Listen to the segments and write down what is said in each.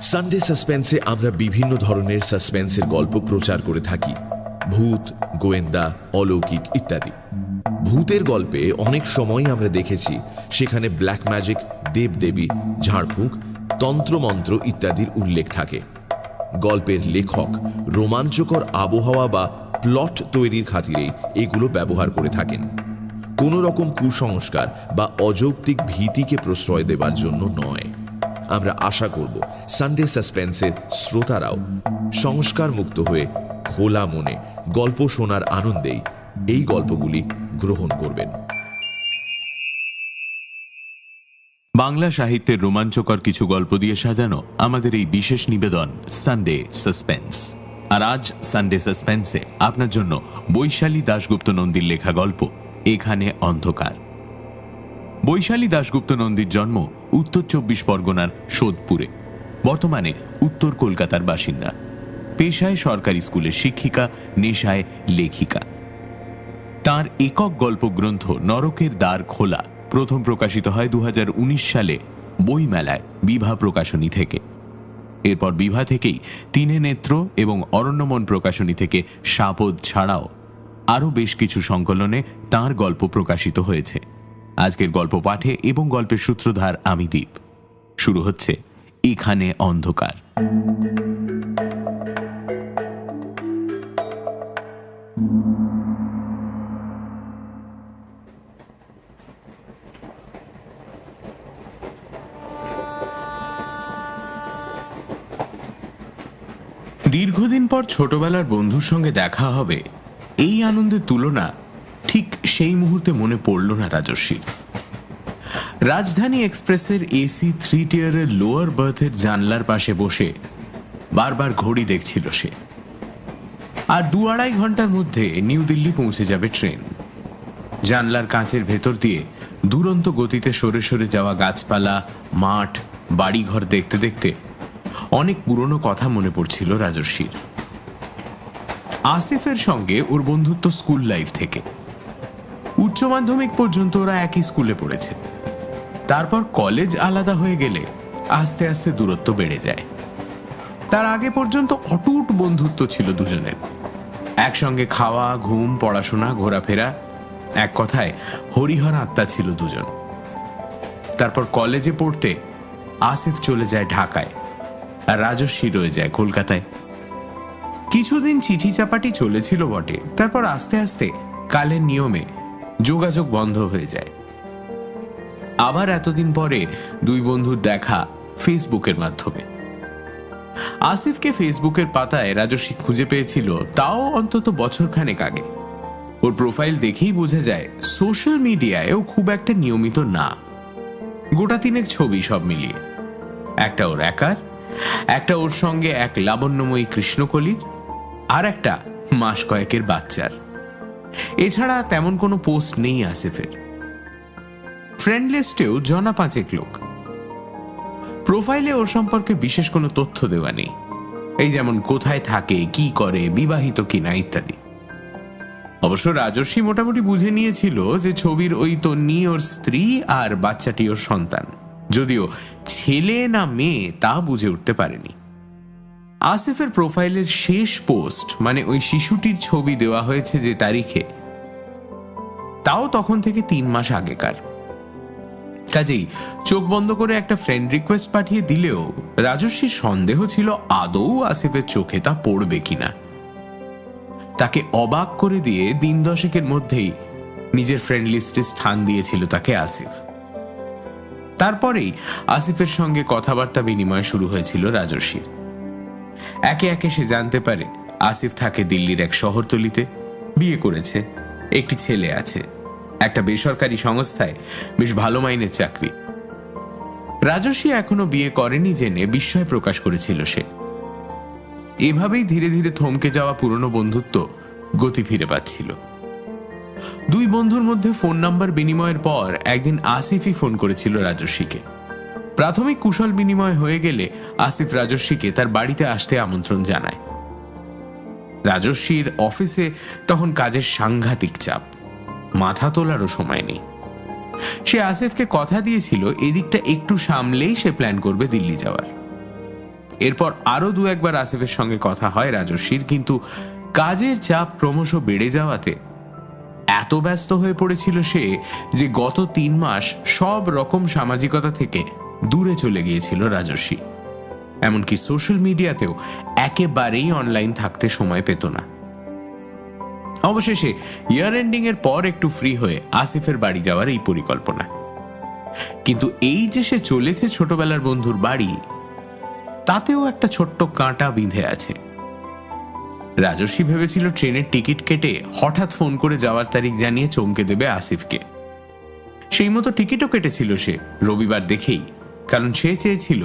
Sunday সাসপেন্সে আমরা বিভিন্ন ধরনের সাসপেন্সের গল্প প্রচার করে থাকি, ভূত, গোয়েন্দা, অলৌকিক ইত্যাদি। ভূতের গল্পে অনেক সময় আমরা দেখেছি সেখানে ব্ল্যাক ম্যাজিক, দেবদেবী, ঝাড়ফুঁক, তন্ত্রমন্ত্র ইত্যাদির উল্লেখ থাকে। গল্পের লেখক রোমাঞ্চকর আবহাওয়া বা প্লট তৈরির খাতিরেই এগুলো ব্যবহার করে থাকেন, কোনো রকম কুসংস্কার বা অযৌক্তিক ভীতিকে প্রশ্রয় দেবার জন্য নয়। আমরা আশা করব সানডে সাসপেন্সের শ্রোতারাও সংস্কার মুক্ত হয়ে খোলা মনে গল্প শোনার আনন্দেই এই গল্পগুলি গ্রহণ করবেন। বাংলা সাহিত্যের রোমাঞ্চকর কিছু গল্প দিয়ে সাজানো আমাদের এই বিশেষ নিবেদন সানডে সাসপেন্স। আর আজ সানডে সাসপেন্সে আপনার জন্য বৈশালী দাশগুপ্ত নন্দীর লেখা গল্প এখানে অন্ধকার। বৈশালী দাশগুপ্ত নন্দীর জন্ম উত্তর 24 পরগনার সোদপুরে, বর্তমানে উত্তর কলকাতার বাসিন্দা। পেশায় সরকারি স্কুলের শিক্ষিকা, নেশায় লেখিকা। তার একক গল্প গ্রন্থ নরকের দ্বার খোলা প্রথম প্রকাশিত হয় 2019 সালে বইমেলায় বিভা প্রকাশনী থেকে। এরপর বিভা থেকেই তিনে নেত্র এবং অরণ্যমন প্রকাশনী থেকে সাপদ ছাড়াও আরও বেশ কিছু সংকলনে তাঁর গল্প প্রকাশিত হয়েছে। আজকের গল্প পাঠে এবং গল্পের সূত্রধার আমি দীপ। শুরু হচ্ছে এখানে অন্ধকার। দীর্ঘদিন পর ছোটবেলার বন্ধুর সঙ্গে দেখা হবে, এই আনন্দের তুলনা ঠিক সেই মুহূর্তে মনে পড়ল না রাজস্বীর। রাজধানী এক্সপ্রেসের এসি 3 টিয়ারের লোয়ার বার্থের জানলার পাশে বসে বারবার ঘড়ি দেখছিল সে। আর 2-2.5 ঘন্টার মধ্যে নিউ দিল্লি পৌঁছে যাবে ট্রেন। জানলার কাঁচের ভেতর দিয়ে দুরন্ত গতিতে সরে সরে যাওয়া গাছপালা, মাঠ, বাড়িঘর দেখতে দেখতে অনেক পুরনো কথা মনে পড়ছিল রাজস্বীর। আসিফের সঙ্গে ওর বন্ধুত্ব স্কুল লাইফ থেকে। উচ্চ মাধ্যমিক পর্যন্ত ওরা একই স্কুলে পড়েছে। তারপর কলেজ আলাদা হয়ে গেলে আস্তে আস্তে দূরত্ব বেড়ে যায়। তার আগে পর্যন্ত অটুট বন্ধুত্ব ছিল দুজনের। একসঙ্গে খাওয়া, ঘুম, পড়াশোনা, ঘোরাফেরা, এক কথায় হরিহর আত্মা ছিল দুজন। তারপর কলেজে পড়তে আসিফ চলে যায় ঢাকায়, আর রাজস্বী রয়ে যায় কলকাতায়। কিছুদিন চিঠি চাপাটি চলেছিল বটে, তারপর আস্তে আস্তে কালের নিয়মে যোগাযোগ বন্ধ হয়ে যায়। আবার এতদিন পরে দুই বন্ধুর দেখা ফেসবুকের মাধ্যমে। আসিফকে ফেসবুকের পাতায় রাজস্বী খুঁজে পেয়েছিল, তাও অন্তত বছরখানেক আগে। ওর প্রোফাইল দেখেই বোঝা যায় সোশ্যাল মিডিয়ায় ও খুব একটা নিয়মিত না। গোটা 3 ছবি সব মিলিয়ে, একটা ওর একার, একটা ওর সঙ্গে এক লাবণ্যময়ী কৃষ্ণকলির, আর একটা মাস কয়েকের বাচ্চার। এছাড়া তেমন কোনো পোস্ট নেই আসিফের। ফ্রেন্ড লিস্টেও 5 লোক। প্রোফাইলে ওর সম্পর্কে বিশেষ কোনো তথ্য দেওয়া নেই, এই যেমন কোথায় থাকে, কি করে, বিবাহিত কিনা ইত্যাদি। অবশ্য রাজস্বী মোটামুটি বুঝে নিয়েছিল যে ছবির ওই তন্নি ওর স্ত্রী আর বাচ্চাটি ওর সন্তান, যদিও ছেলে না মেয়ে তা বুঝে উঠতে পারেনি। আসিফের প্রোফাইলের শেষ পোস্ট, মানে ওই শিশুটির ছবি দেওয়া হয়েছে যে তারিখে, তাও তখন থেকে 3 মাস আগেকার। কাজেই চোখ বন্ধ করে একটা ফ্রেন্ড রিকোয়েস্ট পাঠিয়ে দিলেও রাজস্বীর সন্দেহ ছিল আদৌ আসিফের চোখে তা পড়বে কিনা। তাকে অবাক করে দিয়ে 10 দশেকের মধ্যেই নিজের ফ্রেন্ড লিস্টে স্থান দিয়েছিল তাকে আসিফ। তারপরেই আসিফের সঙ্গে কথাবার্তা বিনিময় শুরু হয়েছিল রাজস্বীর। একে একে সে জানতে পারে আসিফ থাকে দিল্লির এক শহরতলিতে, বিয়ে করেছে, একটি ছেলে আছে, একটা বেসরকারি সংস্থায় বেশ ভালো মাইনের চাকরি। রাজস্বী এখনো বিয়ে করেনি জেনে বিস্ময় প্রকাশ করেছিল সে। এভাবেই ধীরে ধীরে থমকে যাওয়া পুরনো বন্ধুত্ব গতি ফিরে পাচ্ছিল। দুই বন্ধুর মধ্যে ফোন নাম্বার বিনিময়ের পর একদিন আসিফই ফোন করেছিল রাজস্বীকে। প্রাথমিক কুশল বিনিময় হয়ে গেলে আসিফ রাজস্বীকে তার বাড়িতে আসতে আমন্ত্রণ জানায়। রাজস্বীর অফিসে তখন কাজের সাংঘাতিক চাপ, মাথা তোলারও সময় নেই। সে আসিফকে কথা দিয়েছিল এদিকটা একটু সামলেই সে প্ল্যান করবে দিল্লি যাওয়ার। এরপর আরো দু একবার আসিফের সঙ্গে কথা হয় রাজস্বীর, কিন্তু কাজের চাপ ক্রমশ বেড়ে যাওয়াতে এত ব্যস্ত হয়ে পড়েছিল সে যে গত 3 মাস সব রকম সামাজিকতা থেকে দূরে চলে গিয়েছিল রাজস্বী। এমনকি সোশ্যাল মিডিয়াতেও একেবারেই অনলাইন থাকতে সময় পেত না। অবশেষে ইয়ার এন্ডিং এর পর একটু ফ্রি হয়ে আসিফের বাড়ি যাওয়ার এই পরিকল্পনা। কিন্তু এই যে সে চলেছে ছোটবেলার বন্ধুর বাড়ি, তাতেও একটা ছোট্ট কাঁটা বিঁধে আছে। রাজস্বী ভেবেছিল ট্রেনের টিকিট কেটে হঠাৎ ফোন করে যাওয়ার তারিখ জানিয়ে চমকে দেবে আসিফকে। সেই মতো টিকিটও কেটেছিল সে রবিবার দেখেই, কারণ সে চেয়েছিল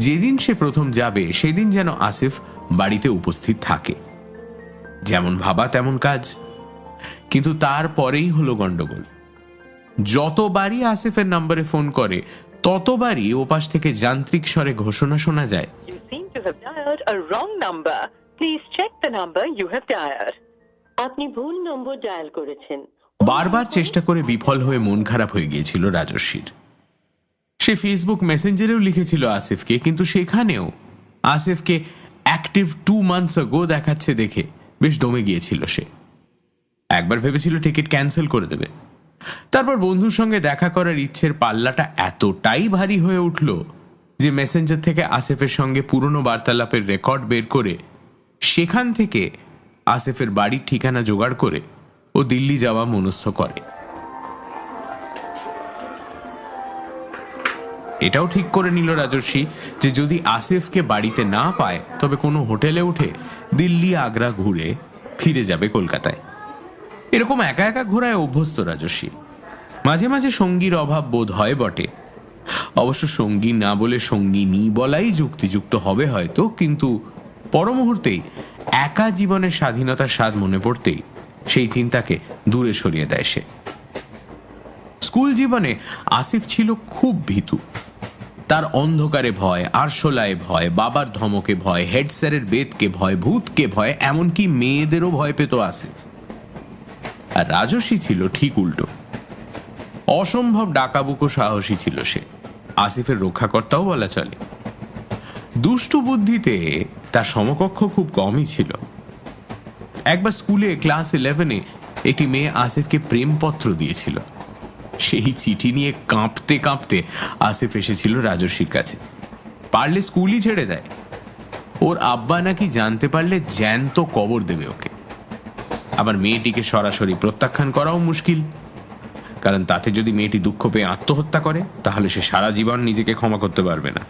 যেদিন সে প্রথম যাবে সেদিন যেন আসিফ বাড়িতে উপস্থিত থাকে। যেমন ভাবা তেমন কাজ। কিন্তু তারপরেই হলো গন্ডগোল। যতবারই আসিফের নম্বরে ফোন করে ততবারই ওপাশ থেকে যান্ত্রিক স্বরে ঘোষণা শোনা যায়, You seem to have dialed a wrong number. Please check the number you have dialed. আপনি ভুল নম্বর ডায়াল করেছেন। বারবার চেষ্টা করে বিফল হয়ে মন খারাপ হয়ে গিয়েছিল রাজস্বীর। সে ফেসবুক মেসেঞ্জারেও লিখেছিল আসিফকে, কিন্তু সেখানেও আসিফকে অ্যাক্টিভ 2 months ago দেখাচ্ছে দেখে বেশ দমে গিয়েছিল সে। একবার ভেবেছিল টিকিট ক্যান্সেল করে দেবে। তারপর বন্ধুর সঙ্গে দেখা করার ইচ্ছের পাল্লাটা এতটাই ভারী হয়ে উঠল যে মেসেঞ্জার থেকে আসিফের সঙ্গে পুরনো বার্তালাপের রেকর্ড বের করে সেখান থেকে আসিফের বাড়ির ঠিকানা জোগাড় করে ও দিল্লি যাওয়া মনস্থ করে। এটাও ঠিক করে নিল রাজস্বী যে যদি আসিফকে বাড়িতে না পায় তবে কোনো হোটেলে উঠে দিল্লি আগ্রা ঘুরে ফিরে যাবে কলকাতায়। এরকম একা একা ঘোরায় অভ্যস্ত রাজস্বী। মাঝে মাঝে সঙ্গীর অভাব বোধ হয় বটে। অবশ্য সঙ্গী না বলে সঙ্গিনী বলাই যুক্তিযুক্ত হবে হয়তো, কিন্তু পরমুহূর্তেই একা জীবনের স্বাধীনতার স্বাদ মনে পড়তেই সেই চিন্তাকে দূরে সরিয়ে দেয় সে। স্কুল জীবনে আসিফ ছিল খুব ভীতু। তার অন্ধকারে ভয়, আরশোলায় ভয়, বাবার ধমকে ভয়, হেড স্যারের বেদকে ভয়, ভূতকে ভয়, এমনকি মেয়েদেরও ভয় পেত আসিফ। আর রাজস্বী ছিল ঠিক উল্টো। অসম্ভব ডাকাবুকো সাহসী ছিল সে, আসিফের রক্ষাকর্তাও বলা চলে। দুষ্টু বুদ্ধিতে তার সমকক্ষ খুব কমই ছিল। একবার স্কুলে ক্লাস 11-এ একটি মেয়ে আসিফকে প্রেমপত্র দিয়েছিল। সেই চিঠি নিয়ে কাঁপতে কাঁপতে আসিফ এসেছিল রাজস্বীর কাছে। পারলে স্কুলই ছেড়ে দেয়। ওর আব্বা নাকি জানতে পারলে জ্যান্ত কবর দেবে ওকে। আবার মেয়েটিকে সরাসরি প্রত্যাখ্যান করাও মুশকিল, কারণ তাতে যদি মেয়েটি দুঃখ পেয়ে আত্মহত্যা করে তাহলে সে সারা জীবন নিজেকে ক্ষমা করতে পারবে না।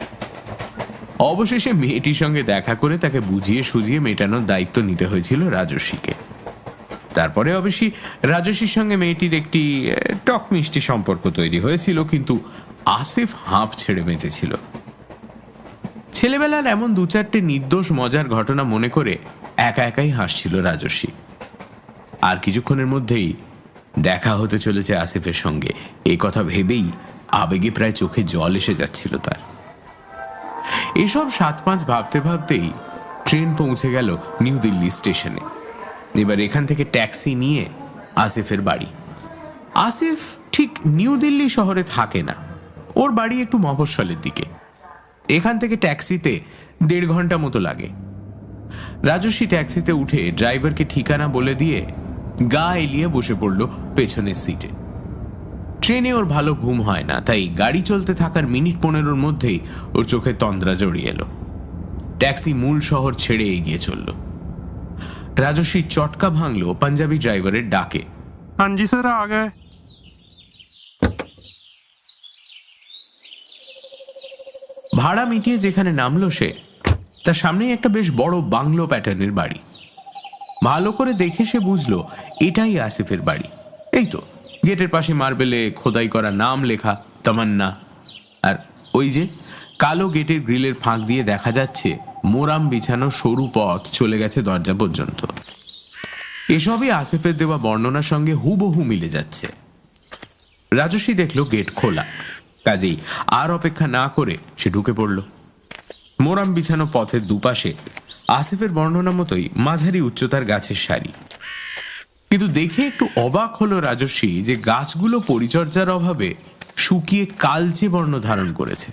অবশেষে মেয়েটির সঙ্গে দেখা করে তাকে বুঝিয়ে সুঝিয়ে মেটানোর দায়িত্ব নিতে হয়েছিল রাজস্বীকে। তারপরে অবশ্যই রাজস্বীর সঙ্গে মেয়েটির একটি টক মিষ্টি সম্পর্ক তৈরি হয়েছিল, কিন্তু আসিফ হাঁপ ছেড়ে বেঁচেছিল। ছেলেবেলার এমন 2-4টে নির্দোষ মজার ঘটনা মনে করে একা একাই হাসছিল রাজস্বী। আর কিছুক্ষণের মধ্যেই দেখা হতে চলেছে আসিফের সঙ্গে, এই কথা ভেবেই আবেগে প্রায় চোখে জল এসে যাচ্ছিল তার। এসব 7-5 ভাবতে ভাবতেই ট্রেন পৌঁছে গেল নিউ দিল্লি স্টেশনে। এবার এখান থেকে ট্যাক্সি নিয়ে আসিফের বাড়ি। আসিফ ঠিক নিউ দিল্লি শহরে থাকে না, ওর বাড়ি একটু মফস্বলের দিকে। এখান থেকে ট্যাক্সিতে 1.5 ঘন্টা মতো লাগে। রাজস্বী ট্যাক্সিতে উঠে ড্রাইভারকে ঠিকানা বলে দিয়ে গা এলিয়ে বসে পড়ল পেছনের সিটে। ট্রেনে ওর ভালো ঘুম হয় না, তাই গাড়ি চলতে থাকার মিনিট 15-র মধ্যেই ওর চোখে তন্দ্রা জড়িয়ে এলো। ট্যাক্সি মূল শহর ছেড়ে এগিয়ে চলল। রাজস্বী চটকা ভাঙল পাঞ্জাবি ড্রাইভারের ডাকে। हाँ जी सर आ गए। ভাড়া মিটিয়ে যেখানে নামলো সে, তার সামনেই একটা বেশ বড় বাংলো প্যাটার্নের বাড়ি। ভালো করে দেখে সে বুঝলো এটাই আসিফের বাড়ি। এই তো গেটের পাশে মার্বেলে খোদাই করা নাম লেখা তামান্না, আর ওই যে কালো গেটের গ্রিলের ফাঁক দিয়ে দেখা যাচ্ছে মোরাম বিছানো সরু পথ চলে গেছে দরজা পর্যন্ত। এসবই আসিফের দেওয়া বর্ণনার সঙ্গে হুবহু মিলে যাচ্ছে। রাজস্বী দেখলো গেট খোলা, কাজেই আর অপেক্ষা না করে সে ঢুকে পড়ল। মোরাম বিছানো পথের দুপাশে আসিফের বর্ণনা মতোই মাঝারি উচ্চতার গাছের সারি। কিন্তু দেখে একটু অবাক হলো রাজস্বী যে গাছগুলো পরিচর্যার অভাবে শুকিয়ে কালচে বর্ণ ধারণ করেছে।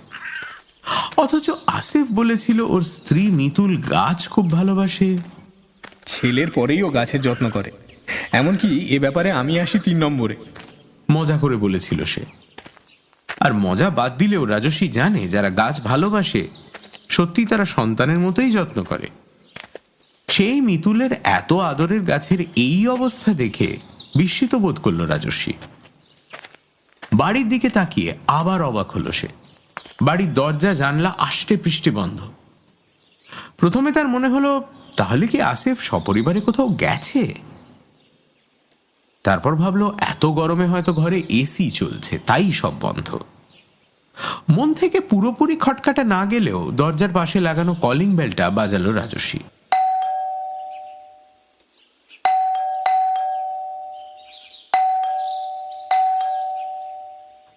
অথচ আসিফ বলেছিল ওর স্ত্রী মিতুল গাছ খুব ভালোবাসে। ছেলের পরেই ও গাছের যত্ন করে, এমনকি এ ব্যাপারে আমি আসি 3 নম্বরে। মজা করে বলেছিল সে। আর মজা বাদ দিলেও রাজস্বী জানে যারা গাছ ভালোবাসে সত্যি তারা সন্তানের মতোই যত্ন করে। সেই মিতুলের এত আদরের গাছের এই অবস্থা দেখে বিস্মিত বোধ করল রাজস্বী। বাড়ির দিকে তাকিয়ে আবার অবাক হলো সে। বাড়ির দরজা জানলা আষ্টে পৃষ্ঠে বন্ধ। প্রথমে তার মনে হলো তাহলে কি আসিফ সপরিবারে কোথাও গেছে। তারপর ভাবলো এত গরমে হয়তো ঘরে এসি চলছে, তাই সব বন্ধ। মন থেকে পুরোপুরি খটকাটা না গেলেও দরজার পাশে লাগানো কলিং বেলটা বাজালো রাজস্বী।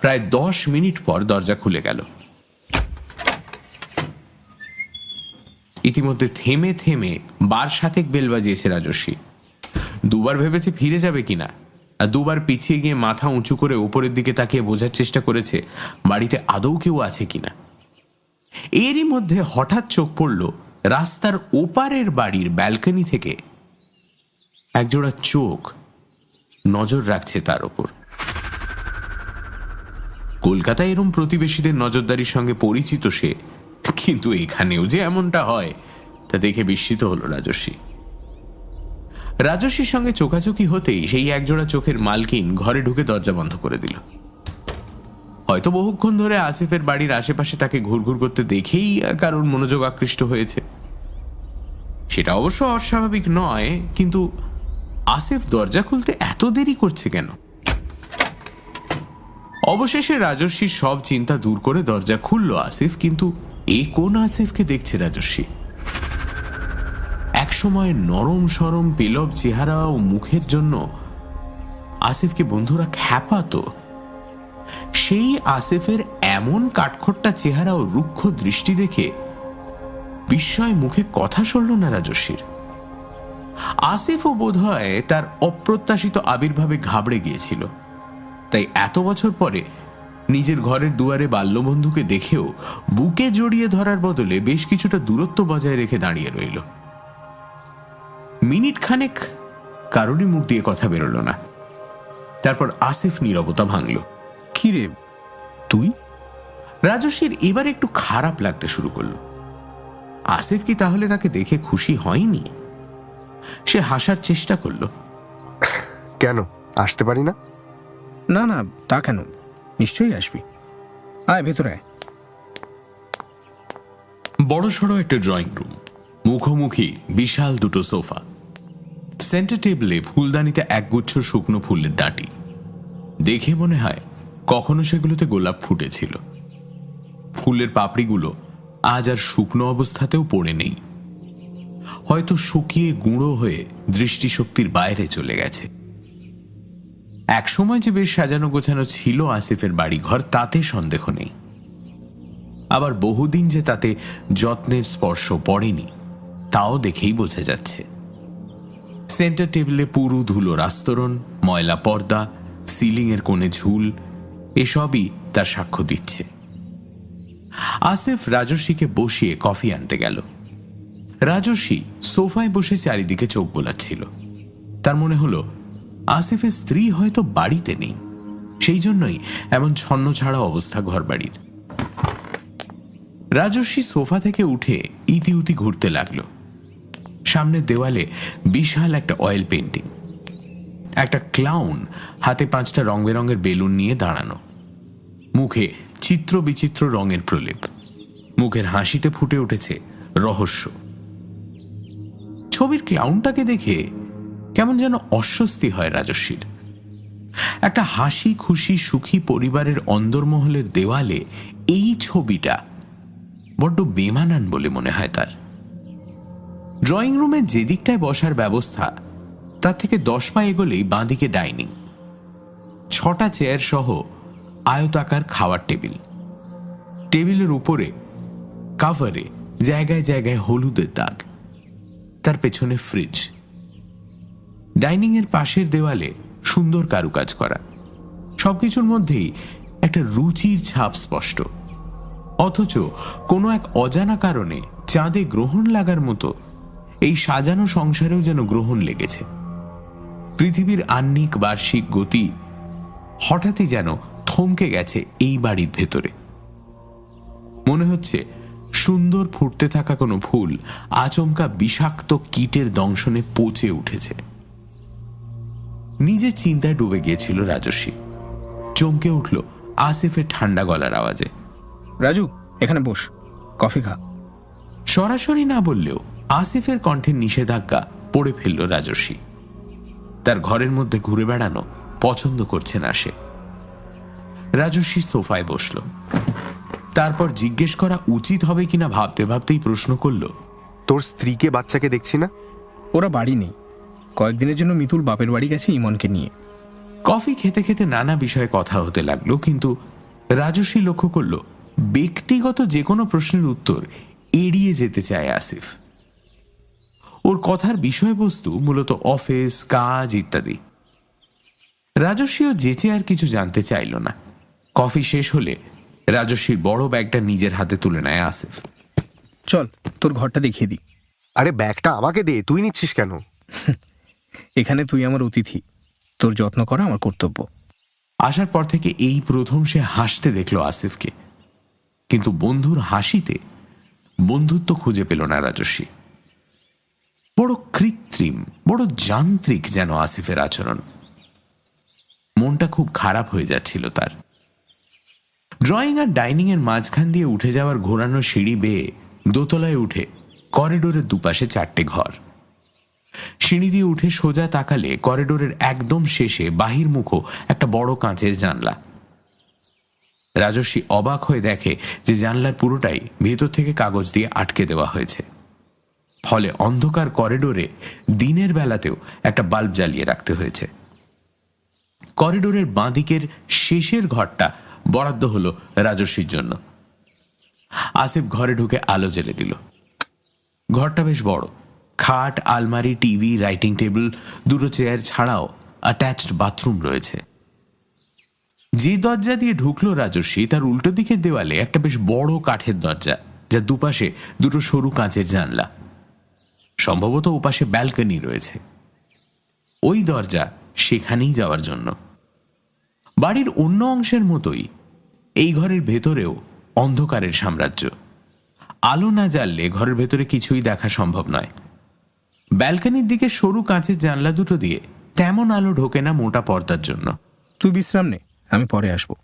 প্রায় 10 মিনিট পর দরজা খুলে গেল। ইতিমধ্যে থেমে থেমে 12 বেল বাজিয়েছে রাজস্বী। দুবার ভেবেছে ফিরে যাবে কিনা, আর দুবার পিছিয়ে গিয়ে মাথা উঁচু করে উপরের দিকে তাকিয়ে বোঝার চেষ্টা করেছে বাড়িতে আদৌ কেউ আছে কিনা। এরই মধ্যে হঠাৎ চোখ পড়ল রাস্তার ওপারের বাড়ির ব্যালকনি থেকে একজোড়া চোখ নজর রাখছে তার ওপর। কলকাতায় এরম প্রতিবেশীদের নজরদারির সঙ্গে পরিচিত সে, কিন্তু এখানেও যে এমনটা হয় তা দেখে বিস্মিত হল রাজস্বী। রাজস্বীর সঙ্গে চোখাচোখি হতেই সেই একজোড়া চোখের মালকিন ঘরে ঢুকে দরজা বন্ধ করে দিল। হয়তো বহুক্ষণ ধরে আসিফের বাড়ির আশেপাশে তাকে ঘুরঘুর করতে দেখেই কারোর মনোযোগ আকৃষ্ট হয়েছে। সেটা অবশ্য অস্বাভাবিক নয়, কিন্তু আসিফ দরজা খুলতে এত দেরি করছে কেন? অবশেষে রাজস্বীর সব চিন্তা দূর করে দরজা খুলল আসিফ, কিন্তু এই কোন আসিফকে দেখছে রাজস্বী? একসময় নরম সরম পেলব চেহারা ও মুখের জন্য আসিফকে বন্ধুরা খ্যাপাতো, সেই আসিফের এমন কাঠখোট্টা চেহারা ও রুক্ষ দৃষ্টি দেখে বিস্ময় মুখে কথা সরল না রাজস্বীর। আসিফও বোধহয় তার অপ্রত্যাশিত আবির্ভাবে ঘাবড়ে গিয়েছিল, তাই এত বছর পরে নিজের ঘরের দুয়ারে বাল্যবন্ধুকে দেখেও বুকে জড়িয়ে ধরার বদলে বেশ কিছুটা দূরত্ব বজায় রেখে দাঁড়িয়ে রইল। মিনিট খানেক কারোরই মুখ দিয়ে কথা বেরোল না। তারপর আসিফ নীরবতা ভাঙল। কি রে তুই? রাজস্বীর এবার একটু খারাপ লাগতে শুরু করল। আসিফ কি তাহলে তাকে দেখে খুশি হয়নি? সে হাসার চেষ্টা করল। কেন আসতে পারি না? না না, তা কেন, নিশ্চয়ই আসবি, আয় ভেতরে আয়। বড়সড় একটা ড্রয়িং রুম, মুখোমুখি বিশাল দুটো সোফা, সেন্টার টেবিলে ফুলদানিতে একগুচ্ছ শুকনো ফুলের ডাঁটি। দেখে মনে হয় কখনো সেগুলোতে গোলাপ ফুটেছিল। ফুলের পাপড়িগুলো আজ আর শুকনো অবস্থাতেও পড়ে নেই, হয়তো শুকিয়ে গুঁড়ো হয়ে দৃষ্টিশক্তির বাইরে চলে গেছে। একসময় যে বেশ সাজানো গোছানো ছিল আসিফের বাড়িঘর, তাতে সন্দেহ নেই। আবার বহুদিন যে তাতে যত্নের স্পর্শ পড়েনি তাও দেখেই বোঝা যাচ্ছে। সেন্টার টেবিলে পুরু ধুলোর আস্তরণ, ময়লা পর্দা, সিলিং এর কোণে ঝুল, এসবই তার সাক্ষ্য দিচ্ছে। আসিফ রাজস্বীকে বসিয়ে কফি আনতে গেল। রাজস্বী সোফায় বসে চারিদিকে চোখ বোলাচ্ছিল। তার মনে হলো আসিফের স্ত্রী হয়তো বাড়িতে নেই, সেই জন্যই এমন ছন্ন ছাড়া অবস্থা ঘর বাড়ির। রাজস্বী সোফা থেকে উঠে ইতিউতি ঘুরতে লাগলো। সামনের দেওয়ালে বিশাল একটা অয়েল পেন্টিং, একটা ক্লাউন হাতে 5টা রং বেরঙের বেলুন নিয়ে দাঁড়ানো, মুখে চিত্র বিচিত্র রঙের প্রলেপ, মুখের হাসিতে ফুটে উঠেছে রহস্য। ছবির ক্লাউনটাকে দেখে কেমন যেন অস্বস্তি হয় রাজস্বীর। একটা হাসি খুশি সুখী পরিবারের অন্দরমহলের দেওয়ালে এই ছবিটা বড্ড বেমানান বলে মনে হয় তার। ড্রয়িং রুমের যে দিকটায় বসার ব্যবস্থা তার থেকে 10 পা এগোলেই বাঁদিকে ডাইনিং, 6টা চেয়ার সহ আয়তাকার খাওয়ার টেবিল। টেবিলের উপরে কাভারে জায়গায় জায়গায় হলুদের দাগ, তার পেছনে ফ্রিজ। ডাইনিং এর পাশের দেওয়ালে সুন্দর কারুকাজ করা, সবকিছুর মধ্যেই একটা রুচির ছাপ স্পষ্ট। অথচ কোনো এক অজানা কারণে চাঁদে গ্রহণ লাগার মতো এই সাজানো সংসারেও যেন গ্রহণ লেগেছে। পৃথিবীর আহ্নিক বার্ষিক গতি হঠাৎই যেন থমকে গেছে এই বাড়ির ভেতরে। মনে হচ্ছে সুন্দর ফুটতে থাকা কোনো ফুল আচমকা বিষাক্ত কীটের দংশনে পচে উঠেছে। নিজের চিন্তায় ডুবে গিয়েছিল রাজস্বী। চমকে উঠল আসিফের ঠান্ডা গলার আওয়াজে। রাজু, এখানে বস, কফি খা। সরাসরি না বললেও আসিফের কণ্ঠের নিষেধাজ্ঞা পড়ে ফেলল রাজস্বী। তার ঘরের মধ্যে ঘুরে বেড়ানো পছন্দ করছে না সে। রাজস্বী সোফায় বসল। তারপর জিজ্ঞেস করা উচিত হবে কিনা ভাবতে ভাবতেই প্রশ্ন করল, তোর স্ত্রীকে বাচ্চাকে দেখছি না? ওরা বাড়ি নেই, কয়েকদিনের জন্য মিতুল বাপের বাড়ি গেছে ইমনকে নিয়ে। কফি খেতে খেতে নানা বিষয়ে কথা হতে লাগলো, কিন্তু রাজস্বী লক্ষ্য করল ব্যক্তিগত যে কোনো প্রশ্নের উত্তর এড়িয়ে যেতে চায় আসিফ। ওর কথার বিষয়বস্তু মূলত অফিস, কাজ ইত্যাদি। রাজস্বীও যেচে আর কিছু জানতে চাইল না। কফি শেষ হলে রাজস্বীর বড় ব্যাগটা নিজের হাতে তুলে নেয় আসিফ। চল তোর ঘরটা দেখিয়ে দিই। আরে ব্যাগটা আমাকে দে, তুই নিচ্ছিস কেন? এখানে তুই আমার অতিথি, তোর যত্ন করা আমার কর্তব্য। আসার পর থেকে এই প্রথম সে হাসতে দেখল আসিফকে, কিন্তু বন্ধুর হাসিতে বন্ধুত্ব খুঁজে পেল না রাজস্বী। বড় কৃত্রিম, বড় যান্ত্রিক যেন আসিফের আচরণ। মনটা খুব খারাপ হয়ে যাচ্ছিল তার। ড্রয়িং আর ডাইনিং এর মাঝখান দিয়ে উঠে যাওয়ার ঘোরানো সিঁড়ি বেয়ে দোতলায় উঠে করিডোরের দুপাশে 4টে ঘর। সিঁড়ি দিয়ে উঠে সোজা তাকালে করিডোরের একদম শেষে বাহির্মুখো একটা বড় কাঁচের জানলা। রাজস্বী অবাক হয়ে দেখে যে জানলার পুরোটাই ভেতর থেকে কাগজ দিয়ে আটকে দেওয়া হয়েছে। ফলে অন্ধকার করিডোরে দিনের বেলাতেও একটা বাল্ব জ্বালিয়ে রাখতে হয়েছে। করিডোরের বাঁদিকের শেষের ঘরটা বরাদ্দ হলো রাজস্বীর জন্য। আসিফ ঘরে ঢুকে আলো জ্বেলে দিল। ঘরটা বেশ বড়। খাট, আলমারি, টিভি, রাইটিং টেবিল, 2টো চেয়ার ছাড়াও অ্যাটাচড বাথরুম রয়েছে। যে দরজা দিয়ে ঢুকলো রাজস্বী, তার উল্টো দিকের দেওয়ালে একটা বেশ বড় কাঠের দরজা, যার দুপাশে 2টো সরু কাঁচের জানলা। সম্ভবত ওপাশে ব্যালকনি রয়েছে। ওই দরজা সেখানেই যাওয়ার জন্য। বাড়ির অন্য অংশের মতোই এই ঘরের ভেতরেও অন্ধকারের সাম্রাজ্য। আলো না জ্বাললে ঘরের ভেতরে কিছুই দেখা সম্ভব নয়। ব্যালকনির দিকে সরু কাঁচের জানলা দুটো দিয়ে তেমন আলো ঢোকে না মোটা পর্দার জন্য। তুই বিশ্রাম নে, আমি পরে আসবো।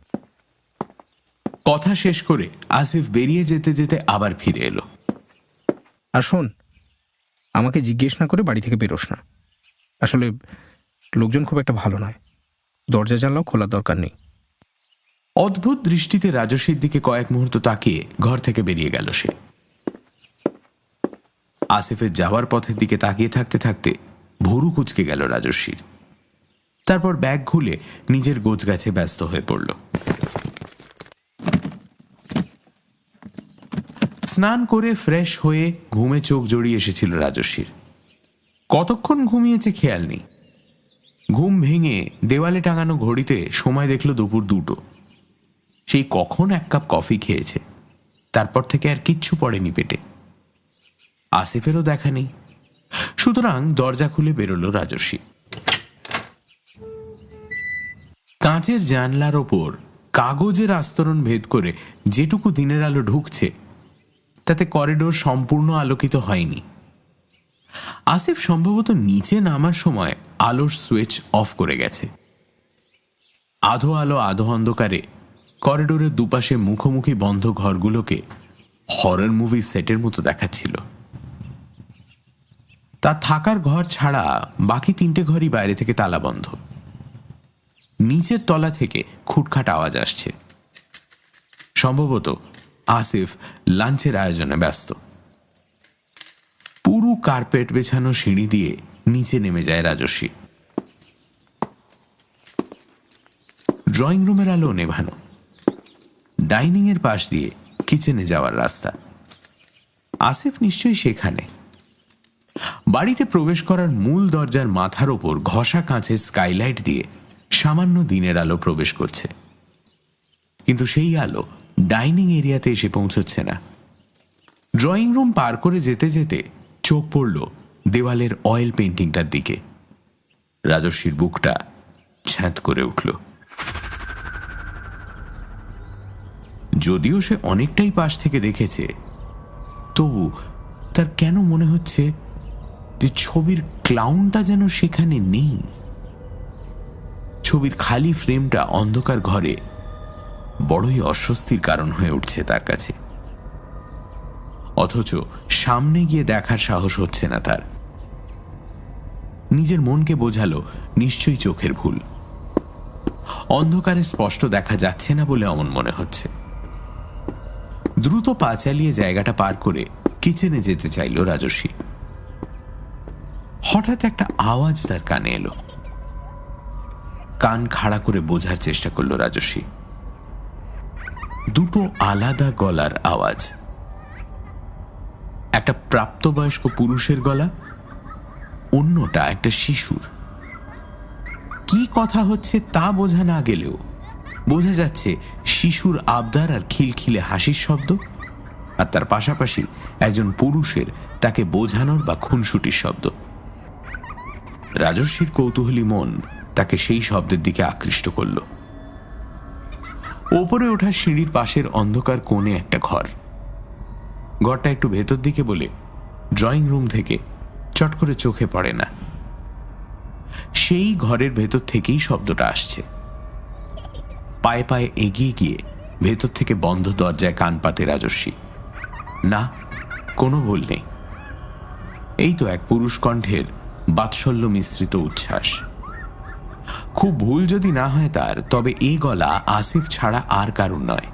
কথা শেষ করে আসিফ বেরিয়ে যেতে যেতে আবার ফিরে এলো। আর শোন, আমাকে জিজ্ঞেস না করে বাড়ি থেকে বেরোস না। আসলে লোকজন খুব একটা ভালো নয়, দরজা জানলাও খোলার দরকার নেই। অদ্ভুত দৃষ্টিতে রাজস্বীর দিকে কয়েক মুহূর্ত তাকিয়ে ঘর থেকে বেরিয়ে গেল সে। আসিফের যাওয়ার পথের দিকে তাকিয়ে থাকতে থাকতে ভুরু কুঁচকে গেল রাজস্বীর। তারপর ব্যাগ খুলে নিজের গোছগাছে ব্যস্ত হয়ে পড়ল। স্নান করে ফ্রেশ হয়ে ঘুমে চোখ জড়িয়ে এসেছিল রাজস্বীর। কতক্ষণ ঘুমিয়েছে খেয়াল নেই। ঘুম ভেঙে দেওয়ালে টাঙানো ঘড়িতে সময় দেখল দুপুর 2টো। সেই কখন 1 কাপ কফি খেয়েছে, তারপর থেকে আর কিচ্ছু পড়েনি পেটে। আসিফেরও দেখা নেই। সুতরাং দরজা খুলে বেরোলো রাজস্বী। কাঁচের জানলার ওপর কাগজের আস্তরণ ভেদ করে যেটুকু দিনের আলো ঢুকছে, তাতে করিডোর সম্পূর্ণ আলোকিত হয়নি। আসিফ সম্ভবত নিচে নামার সময় আলোর সুইচ অফ করে গেছে। আধো আলো আধো অন্ধকারে করিডোরের দুপাশে মুখোমুখি বন্ধ ঘরগুলোকে হরর মুভি সেটের মতো দেখাচ্ছিল। তার থাকার ঘর ছাড়া বাকি 3টে ঘরই বাইরে থেকে তালাবন্ধ। নিচের তলা থেকে খুটখাট আওয়াজ আসছে। সম্ভবত আসিফ লাঞ্চের আয়োজনে ব্যস্ত। পুরো কার্পেট বেছানো সিঁড়ি দিয়ে নিচে নেমে যায় রাজস্বী। ড্রয়িং রুমের আলো নেভানো। ডাইনিং এর পাশ দিয়ে কিচেনে যাওয়ার রাস্তা। আসিফ নিশ্চয়ই সেখানে। বাড়িতে প্রবেশ করার মূল দরজার মাথার ওপর ঘষা কাঁচের স্কাইলাইট দিয়ে সামান্য দিনের আলো প্রবেশ করছে, কিন্তু সেই আলো ডাইনিং এরিয়াতে এসে পৌঁছচ্ছে না। ড্রয়িং রুম পার করে যেতে যেতে চোখ পড়ল দেওয়ালের অয়েল পেন্টিংটার দিকে। রাজস্বীর বুকটা ছ্যাঁত করে উঠল। যদিও সে অনেকটাই পাশ থেকে দেখেছে, তবু তার কেন মনে হচ্ছে যে ছবির ক্লাউনটা যেন সেখানে নেই। ছবির খালি ফ্রেমটা অন্ধকার ঘরে বড়ই অস্বস্তির কারণ হয়ে উঠছে তার কাছে। অথচ সামনে গিয়ে দেখার সাহস হচ্ছে না তার। নিজের মনকে বোঝালো নিশ্চয়ই চোখের ভুল, অন্ধকারে স্পষ্ট দেখা যাচ্ছে না বলে অমন মনে হচ্ছে। দ্রুত পা চালিয়ে জায়গাটা পার করে কিচেনে যেতে চাইল রাজস্বী। হঠাৎ একটা আওয়াজ তার কানে এলো। কান খাড়া করে বোঝার চেষ্টা করল রাজস্বী। দুটো আলাদা গলার আওয়াজ, একটা প্রাপ্তবয়স্ক পুরুষের গলা, অন্যটা একটা শিশুর। কি কথা হচ্ছে তা বোঝা না গেলেও বোঝা যাচ্ছে শিশুর আবদার আর খিলখিলে হাসির শব্দ, আর তার পাশাপাশি একজন পুরুষের তাকে বোঝানোর বা খুনসুটির শব্দ। রাজস্বীর কৌতূহলী মন তাকে সেই শব্দের দিকে আকৃষ্ট করল। ওপরে ওঠা সিঁড়ির পাশের অন্ধকার কোণে একটা ঘর। ঘরটা একটু ভেতর দিকে বলে ড্রয়িং রুম থেকে চট করে চোখে পড়ে না। সেই ঘরের ভেতর থেকেই শব্দটা আসছে। পায়ে পায়ে এগিয়ে গিয়ে ভেতর থেকে বন্ধ দরজায় কান পাতে রাজস্বী। না, কোনো ভুল নেই। এই তো এক পুরুষ কণ্ঠের বাৎসল্য মিশ্রিত উচ্ছ্বাস। খুব ভুল যদি না হয় তার, তবে এই গলা আসিফ ছাড়া আর কারণ নয়।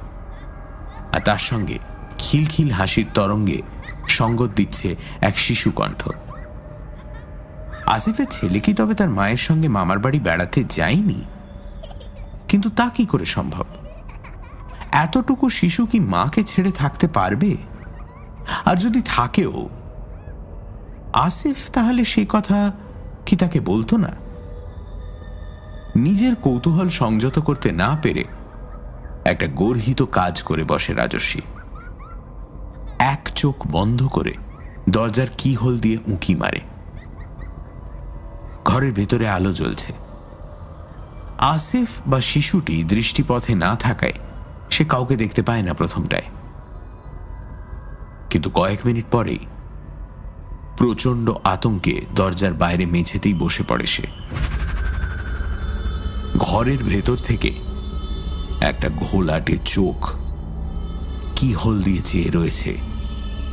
আর তার সঙ্গে খিলখিল হাসির তরঙ্গে সঙ্গত দিচ্ছে এক শিশু কণ্ঠ। আসিফের ছেলে কি তবে তার মায়ের সঙ্গে মামার বাড়ি বেড়াতে যায়নি? কিন্তু তা কি করে সম্ভব? এতটুকু শিশু কি মাকে ছেড়ে থাকতে পারবে? আর যদি থাকেও, আসিফ তাহলে সেই কথা কি তাকে বলতো না? নিজের কৌতূহল সংযত করতে না পেরে একটা গর্হিত কাজ করে বসে রাজস্বী। এক চোখ বন্ধ করে দরজার কি হোল দিয়ে উঁকি মারে। ঘরের ভেতরে আলো জ্বলছে। আসিফ বা শিশুটি দৃষ্টিপথে না থাকায় সে কাউকে দেখতে পায় না প্রথমটায়। কিন্তু কয়েক মিনিট পরেই প্রচন্ড আতঙ্কে দরজার বাইরে মেঝেতেই বসে পড়ে সে। ঘরের ভেতর থেকে একটা ঘোলাটে চোখ কি হোল দিয়ে চেয়ে রয়েছে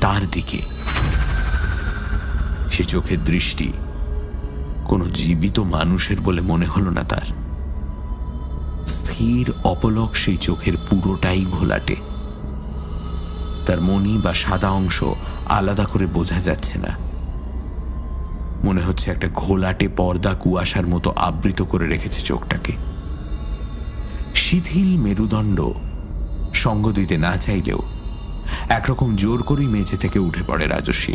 তার দিকে। সে চোখের দৃষ্টি কোনো জীবিত মানুষের বলে মনে হলো না তার। স্থির অপলক সেই চোখের পুরোটাই ঘোলাটে। তার মনি বা সাদা অংশ আলাদা করে বোঝা যাচ্ছে না। মনে হচ্ছে একটা ঘোলাটে পর্দা কুয়াশার মতো আবৃত করে রেখেছে চোখটাকে। শিথিল মেরুদণ্ড সঙ্গ দিতে না চাইলেও একরকম জোর করেই মেঝে থেকে উঠে পড়ে রাজস্বী।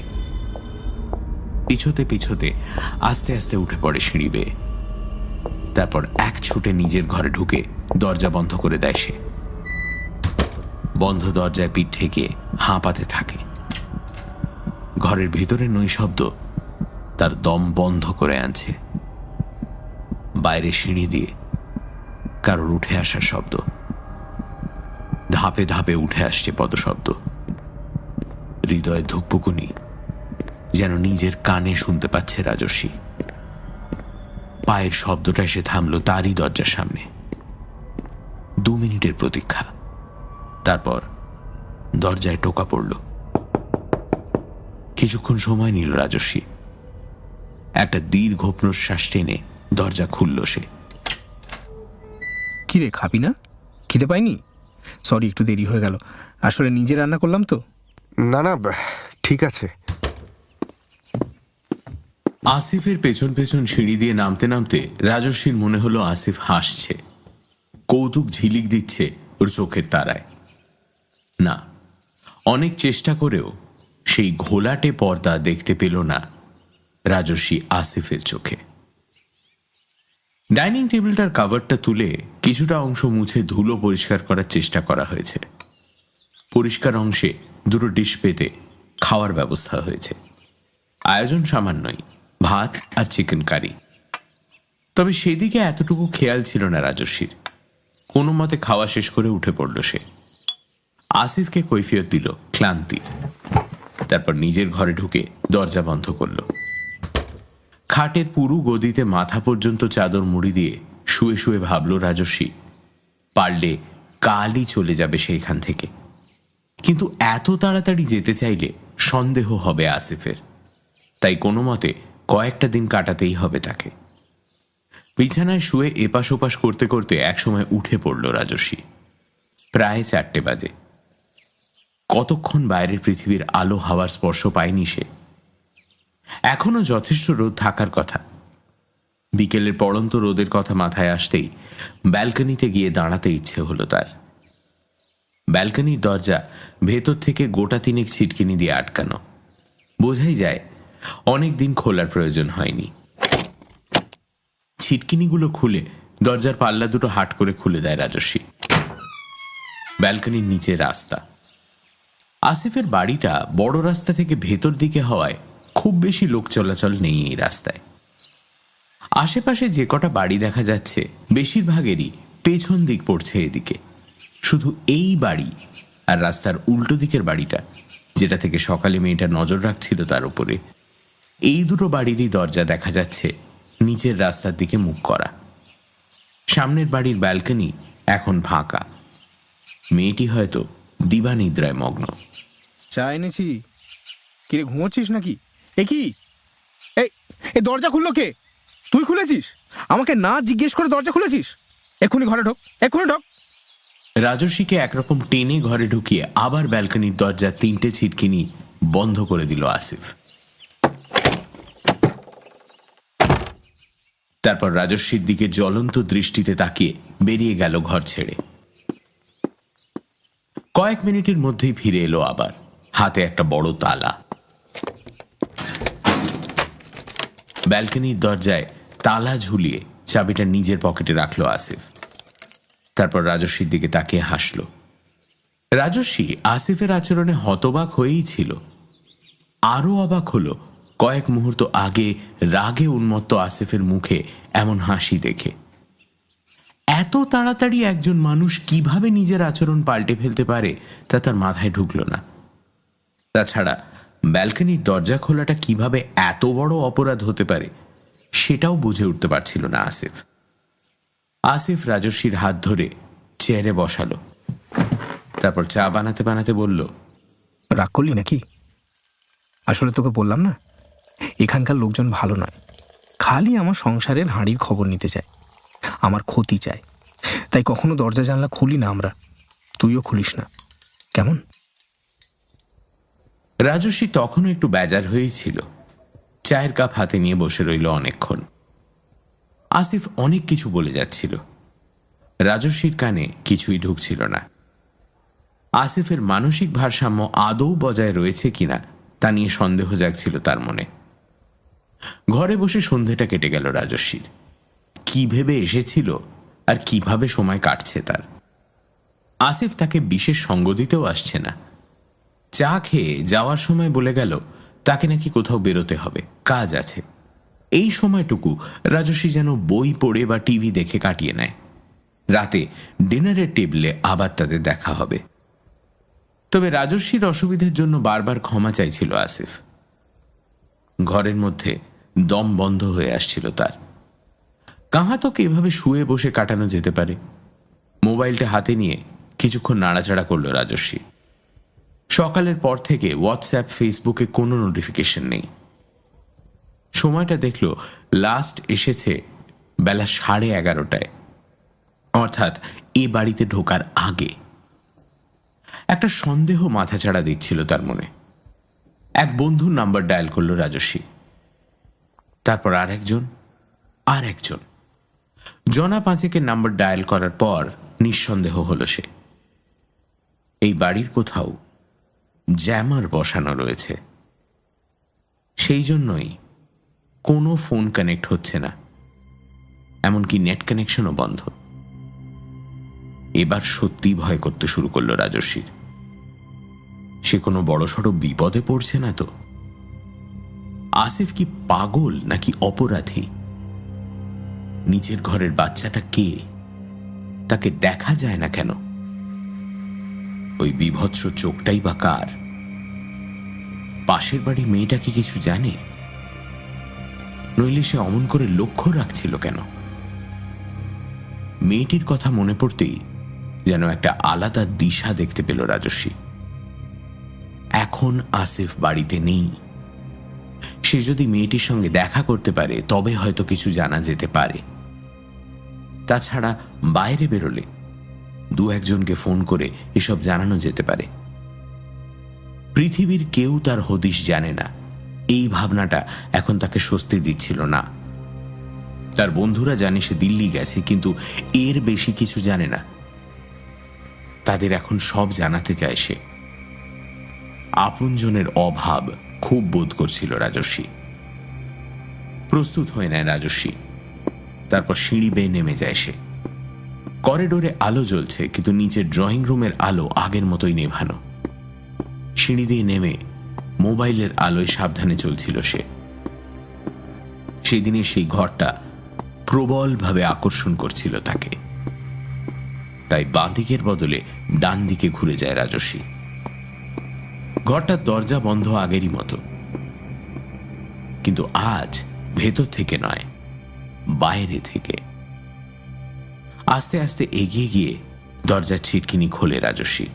পিছতে পিছতে আস্তে আস্তে উঠে পড়ে সিঁড়ি বেয়ে। তারপর এক ছুটে নিজের ঘরে ঢুকে দরজা বন্ধ করে দেয় সে। বন্ধ দরজায় পিঠ ঠেকে হাঁপাতে থাকে। ঘরের ভেতরে নৈশব্দ তার দম বন্ধ করে আনছে। বাইরে সিঁড়ি দিয়ে কারোর উঠে আসার শব্দ, ধাপে ধাপে উঠে আসছে পদশব্দ। হৃদয় ধুকপুকুনি যেন নিজের কানে শুনতে পাচ্ছে রাজস্বী। পায়ের শব্দটা এসে থামল তারই দরজার সামনে। 2 মিনিটের প্রতীক্ষা, তারপর দরজায় টোকা পড়ল। কিছুক্ষণ সময় নিল রাজস্বী। একটা দীর্ঘ প্রশ্বাস টেনে দরজা খুলল সে। কি রে, খাবি না? খিদে পাইনি? সরি, একটু দেরি হয়ে গেল। আসলে নিজে রান্না করলাম তো। না না, ঠিক আছে। আসিফের পেছন পেছন সিঁড়ি দিয়ে নামতে নামতে রাজস্বীর মনে হলো আসিফ হাসছে, কৌতুক ঝিলিক দিচ্ছে ওর চোখের তারায়। না, অনেক চেষ্টা করেও সেই ঘোলাটে পর্দা দেখতে পেল না রাজস্বী আসিফের চোখে। ডাইনিং টেবিলটার কাভারটা তুলে কিছুটা অংশ মুছে ধুলো পরিষ্কার করার চেষ্টা করা হয়েছে। পরিষ্কার অংশে দুটো ডিশ পেতে খাওয়ার ব্যবস্থা হয়েছে। আয়োজন সামান্যই, ভাত আর চিকেন কারি। তবে সেদিকে এতটুকু খেয়াল ছিল না রাজস্বীর। কোনো মতে খাওয়া শেষ করে উঠে পড়ল সে। আসিফকে কৈফিয়ত দিল ক্লান্তির। তারপর নিজের ঘরে ঢুকে দরজা বন্ধ করল। খাটের পুরু গদিতে মাথা পর্যন্ত চাদর মুড়ি দিয়ে শুয়ে শুয়ে ভাবল রাজস্বী, পারলে কালই চলে যাবে সেইখান থেকে। কিন্তু এত তাড়াতাড়ি যেতে চাইলে সন্দেহ হবে আসিফের, তাই কোনো মতে কয়েকটা দিন কাটাতেই হবে তাকে। বিছানায় শুয়ে এপাশ ওপাশ করতে করতে একসময় উঠে পড়ল রাজস্বী। প্রায় 4টে বাজে। কতক্ষণ বাইরের পৃথিবীর আলো হাওয়ার স্পর্শ পায়নি সে। এখনো যথেষ্ট রোদ থাকার কথা। বিকেলের পড়ন্ত রোদের কথা মাথায় আসতেই ব্যালকনিতে গিয়ে দাঁড়াতে ইচ্ছে হলো তার। ব্যালকনির দরজা ভেতর থেকে গোটা 3 ছিটকিনি দিয়ে আটকানো। বোঝাই যায় অনেক দিন খোলার প্রয়োজন হয়নি। ছিটকিনিগুলো খুলে দরজার পাল্লা দুটো হাট করে খুলে দেয় রাজস্বী। ব্যালকনির নিচে রাস্তা। আসিফের বাড়িটা বড় রাস্তা থেকে ভেতর দিকে হওয়ায় খুব বেশি লোক চলাচল নেই এই রাস্তায়। আশেপাশে যে কটা বাড়ি দেখা যাচ্ছে বেশিরভাগেরই পেছন দিক পড়ছে এদিকে। শুধু এই বাড়ি আর রাস্তার উল্টো দিকের বাড়িটা, যেটা থেকে সকালে মেয়েটা নজর রাখছিল তার উপরে, এই দুটো বাড়িরই দরজা দেখা যাচ্ছে নিচের রাস্তার দিকে মুখ করা। সামনের বাড়ির ব্যালকনি এখন ফাঁকা। মেয়েটি হয়তো দিবানিদ্রায় মগ্ন। চা এনেছি। কিরে, ঘুমোচ্ছিস নাকি? এ কি, এই দরজা খুললো কে? তুই খুলেছিস? আমাকে না জিজ্ঞেস করে দরজা খুলেছিস? এক্ষুনি ঘরে ঢোক, এক্ষুনি ঢোক। রাজস্বীকে একরকম টেনে ঘরে ঢুকিয়ে আবার ব্যালকনির দরজা 3টে ছিটকিনি বন্ধ করে দিল আসিফ। তারপর রাজস্বীর দিকে জ্বলন্ত দৃষ্টিতে তাকিয়ে বেরিয়ে গেল ঘর ছেড়ে। কয়েক মিনিটের মধ্যেই ফিরে এলো আবার, হাতে একটা বড় তালা। ব্যালকনির দরজায় তালা ঝুলিয়ে চাবিটা নিজের পকেটে রাখলো আসিফ। তারপর রাজস্বীর দিকে তাকিয়ে হাসল। রাজস্বী আসিফের আচরণে হতবাক হয়েই ছিল। আরো অবাক হলো কয়েক মুহূর্ত আগে রাগে উন্মত্ত আসিফের মুখে এমন হাসি দেখে। এত তাড়াতাড়ি একজন মানুষ কিভাবে নিজের আচরণ পাল্টে ফেলতে পারে তা তার মাথায় ঢুকল না। তাছাড়া ব্যালকনির দরজা খোলাটা কিভাবে এত বড় অপরাধ হতে পারে সেটাও বুঝে উঠতে পারছিল না আসিফ। আসিফ রাজস্বীর হাত ধরে চেয়ারে বসালো। তারপর চা বানাতে বানাতে বলল, রাগ করলি নাকি? আসলে তোকে বললাম না, এখানকার লোকজন ভালো নয়। খালি আমার সংসারের হাঁড়ির খবর নিতে চায়, আমার ক্ষতি চায়। তাই কখনো দরজা জানলা খুলি না আমরা। তুইও খুলিস না, কেমন? রাজস্বী তখনও একটু বেজার হয়েই ছিল। চায়ের কাপ হাতে নিয়ে বসে রইল অনেকক্ষণ। আসিফ অনেক কিছু বলে যাচ্ছিল, রাজস্বীর কানে কিছুই ঢুকছিল না। আসিফের মানসিক ভারসাম্য আদৌ বজায় রয়েছে কিনা তা নিয়ে সন্দেহ জাগছিল তার মনে। ঘরে বসে সন্ধেটা কেটে গেল রাজস্বীর। কি ভেবে এসেছিল আর কিভাবে সময় কাটছে তার। আসিফ তাকে বিশেষ সঙ্গ দিতেও আসছে না। চা খেয়ে যাওয়ার সময় বলে গেল তাকে নাকি কোথাও বেরোতে হবে, কাজ আছে। এই সময়টুকু রাজস্বী যেন বই পড়ে বা টিভি দেখে কাটিয়ে নেয়। রাতে ডিনারের টেবিলে আবার তাদের দেখা হবে। তবে রাজস্বীর অসুবিধার জন্য বারবার ক্ষমা চাইছিল আসিফ। ঘরের মধ্যে দম বন্ধ হয়ে আসছিল তার। কাহাতক এভাবে শুয়ে বসে কাটানো যেতে পারে? মোবাইলটা হাতে নিয়ে কিছুক্ষণ নাড়াচাড়া করল রাজস্বী। সকালের পর থেকে হোয়াটসঅ্যাপ, ফেসবুকে কোনো নোটিফিকেশন নেই। সময়টা দেখল লাস্ট এসেছে বেলা 11:30টায়, অর্থাৎ এ বাড়িতে ঢোকার আগে। একটা সন্দেহ মাথাচাড়া দিচ্ছিল তার মনে। এক বন্ধুর নাম্বার ডায়াল করল রাজস্বী। তারপর আর একজন। জনা 5 নাম্বার ডায়াল করার পর নিঃসন্দেহ হলো সে। এই বাড়ির কোথাও জ্যামার বসানো রয়েছে। সেই জন্যই কোনো ফোন কানেক্ট হচ্ছে না, এমনকি নেট কানেকশনও বন্ধ। এবার সত্যি ভয় করতে শুরু করলো রাজস্বীর। সে কোনো বড়সড় বিপদে পড়ছে না তো? আসিফ কি পাগল নাকি অপরাধী? নিচের ঘরের বাচ্চাটা কে? তাকে দেখা যায় না কেন? ওই বিভৎস চোখটাই বা কার? পাশের বাড়ির মেয়েটা কি কিছু জানে? নইলে সে অমন করে লক্ষ্য রাখছিল কেন? মেয়েটির কথা মনে পড়তেই যেন একটা আলাদা দিশা দেখতে পেল রাজস্বী। এখন আসিফ বাড়িতে নেই। সে যদি মেয়েটির সঙ্গে দেখা করতে পারে তবে হয়তো কিছু জানা যেতে পারে। তাছাড়া বাইরে বেরোলে দু একজনকে ফোন করে এসব জানানো যেতে পারে। পৃথিবীর কেউ তার হদিশ জানে না, এই ভাবনাটা এখন তাকে স্বস্তি দিচ্ছিল না। তার বন্ধুরা জানে সে দিল্লি গেছে, কিন্তু এর বেশি কিছু জানে না। তাদের এখন সব জানাতে চায় সে। আপনজনের অভাব খুব বোধ করছিল রাজস্বী। প্রস্তুত হয়ে নেয় রাজস্বী। তারপর সিঁড়ি বেয়ে নেমে যায় সে। করিডোরে আলো জ্বলছে, কিন্তু নিচের ড্রয়িং রুমের আলো আগের মতোই নেভানো। সিঁড়ি দিয়ে নেমে মোবাইলের আলোয় সাবধানে চলছিল সে। সেই দিনের সেই ঘরটা প্রবলভাবে আকর্ষণ করছিল তাকে। তাই বাঁ দিকের বদলে ডান দিকে ঘুরে যায় রাজস্বী। ঘরটার দরজা বন্ধ আগেরই মতো, কিন্তু আজ ভেতর থেকে নয়, বাইরে থেকে। আস্তে আস্তে এগিয়ে গিয়ে দরজার ছিটকিনি খোলে রাজস্বী।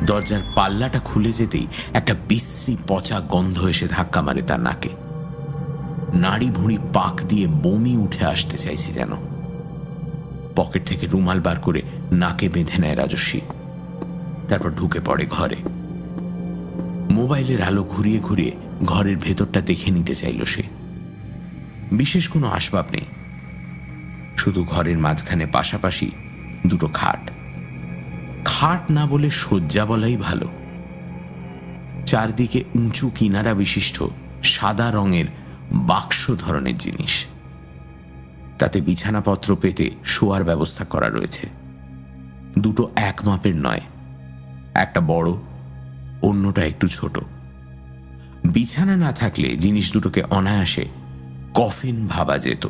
দরজার পাল্লাটা খুলে যেতেই একটা বিশ্রী পচা গন্ধ এসে ধাক্কা মারে তার নাকে। নাড়ি ভুঁড়ি পাক দিয়ে বমি উঠে আসতে চাইছে যেন। পকেট থেকে রুমাল বার করে নাকে বেঁধে নেয় রাজস্বী। তারপর ঢুকে পড়ে ঘরে। মোবাইলের আলো ঘুরিয়ে ঘুরিয়ে ঘরের ভেতরটা দেখে নিতে চাইল সে। বিশেষ কোনো আসবাব নেই, শুধু ঘরের মাঝখানে পাশাপাশি দুটো খাট। খাট না বলে শয্যা বলাই ভালো। চারদিকে উঁচু কিনারা বিশিষ্ট সাদা রঙের বাক্স ধরনের জিনিস। তাতে বিছানাপত্র পেতে শোয়ার ব্যবস্থা করা রয়েছে। দুটো এক মাপের নয়, একটা বড়, অন্যটা একটু ছোট। বিছানা না থাকলে জিনিস দুটোকে অনায়াসে কফিন ভাবা যেত,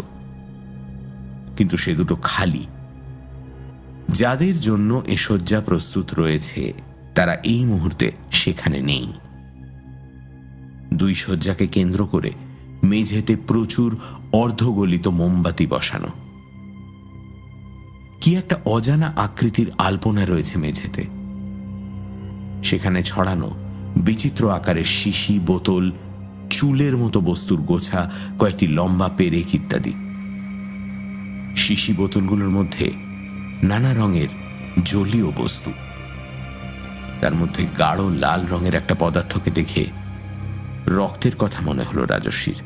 কিন্তু সে দুটো খালি। যাদের জন্য এ শয্যা প্রস্তুত রয়েছে তারা এই মুহূর্তে সেখানে নেই। দুই শয্যাকে কেন্দ্র করে মেঝেতে প্রচুর অর্ধগলিত মোমবাতি বসানো। কি একটা অজানা আকৃতির আলপনা রয়েছে মেঝেতে। সেখানে ছড়ানো বিচিত্র আকারের শিশি, বোতল, চুলের মতো বস্তুর গোছা, কয়েকটি লম্বা পেরেক ইত্যাদি। শিশি বোতলগুলোর মধ্যে নানা রঙের জলীয় বস্তু। তার মধ্যে গাঢ় লাল রঙের একটা পদার্থকে দেখে রক্তের কথা মনে হলো রাজস্বীর।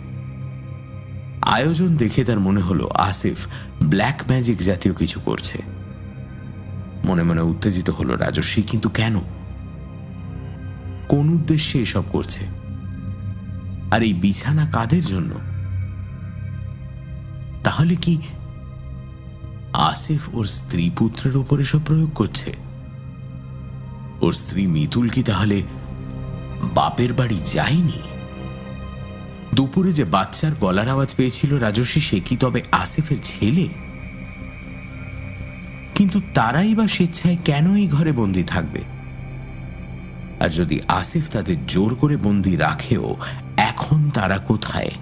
আয়োজন দেখে তার মনে হলো আসিফ ব্ল্যাক ম্যাজিক জাতীয় কিছু করছে। মনে মনে উত্তেজিত হলো রাজস্বী, কিন্তু কেন, কোন উদ্দেশ্যে এসব করছে? আর এই বিছানা কাদের জন্য? তাহলে কি আসিফ ওর স্ত্রী পুত্রের উপর এসব প্রয়োগ করছে? ওর স্ত্রী মিতুল কি তাহলে বাপের বাড়ি যায়নি? দুপুরে যে বাচ্চার গলার আওয়াজ পেয়েছিল রাজস্বী, সে কি তবে আসিফের ছেলে? কিন্তু তারাই বা স্বেচ্ছায় কেন এই ঘরে বন্দী থাকবে? আর যদি আসিফ তাদের জোর করে বন্দী রাখেও, এখন তারা কোথায়?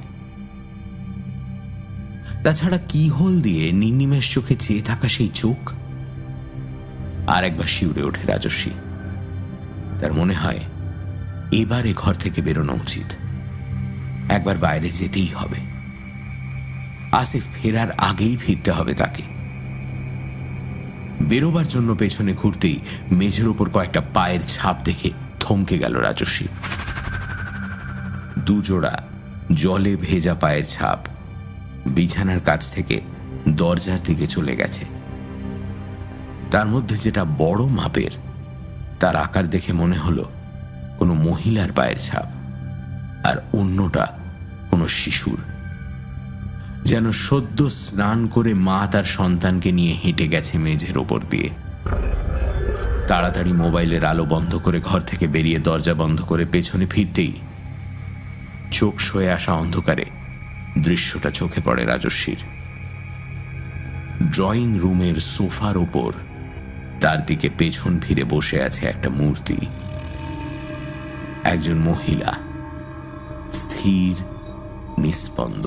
তাছাড়া কি হোল দিয়ে নির্নিমেষ চোখে চেয়ে থাকা সেই চোখ। আর একবার শিউরে ওঠে রাজস্বী। তার মনে হয় এবারে ঘর থেকে বেরোনো উচিত। একবার বাইরে যেতেই হবে। আসিফ ফেরার আগেই ফিরতে হবে তাকে। বেরোবার জন্য পেছনে ঘুরতেই মেঝের উপর কয়েকটা পায়ের ছাপ দেখে থমকে গেল রাজস্বী। দুজোড়া জলে ভেজা পায়ের ছাপ বিছানার কাছ থেকে দরজার দিকে চলে গেছে। তার মধ্যে যেটা বড় মাপের, তার আকার দেখে মনে হলো কোনো মহিলার পায়ের ছাপ, আর অন্যটা কোনো শিশুর। যেন সদ্য স্নান করে মা তার সন্তানকে নিয়ে হেঁটে গেছে মেঝের ওপর দিয়ে। তাড়াতাড়ি মোবাইলের আলো বন্ধ করে ঘর থেকে বেরিয়ে দরজা বন্ধ করে পেছনে ফিরতেই চোখ সয়ে আসা অন্ধকারে দৃশ্যটা চোখে পড়ে রাজস্বীর। ড্রয়িং রুমের সোফার ওপর তার দিকে পেছন ফিরে বসে আছে একটা মূর্তি। একজন মহিলা, স্থির, নিস্পন্দ,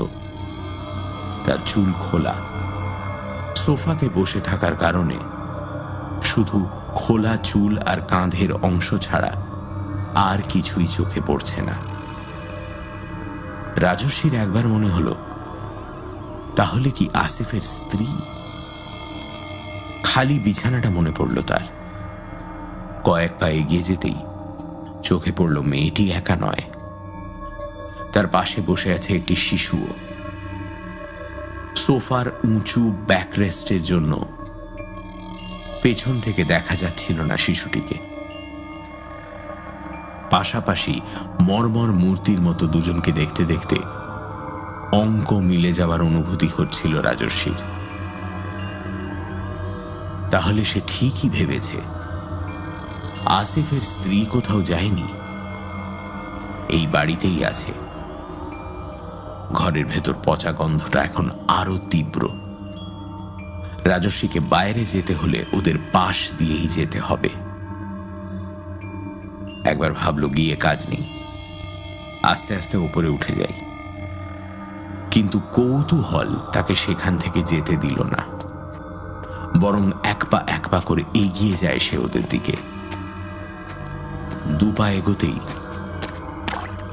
তার চুল খোলা। সোফাতে বসে থাকার কারণে শুধু খোলা চুল আর কাঁধের অংশ ছাড়া আর কিছুই চোখে পড়ছে না। রাজস্বীর একবার মনে হলো, তাহলে কি আসিফের স্ত্রী? খালি বিছানাটা মনে পড়ল তার। কয়েক পা এগিয়ে যেতেই চোখে পড়ল মেয়েটি একা নয়, তার পাশে বসে আছে একটি শিশুও। সোফার উঁচু ব্যাকরেস্টের জন্য পেছন থেকে দেখা যাচ্ছিল না শিশুটিকে। পাশাপাশি মর্মর মূর্তির মতো দুজনকে দেখতে দেখতে অঙ্ক মিলে যাওয়ার অনুভূতি হচ্ছিল রাজস্বীর। তাহলে সে ঠিকই ভেবেছে, আসিফের স্ত্রী কোথাও যায়নি, এই বাড়িতেই আছে। ঘরের ভেতর পচা গন্ধটা এখন আরো তীব্র। রাজস্বীকে বাইরে যেতে হলে ওদের পাশ দিয়েই যেতে হবে। একবার ভাবলো গিয়ে কাজ নেই, আস্তে আস্তে উপরে উঠে যাই, কিন্তু কৌতূহল তাকে সেখান থেকে যেতে দিল না, বরং এক পা করে এগিয়ে যায় সে ওদের দিকে। দুপা এগোতেই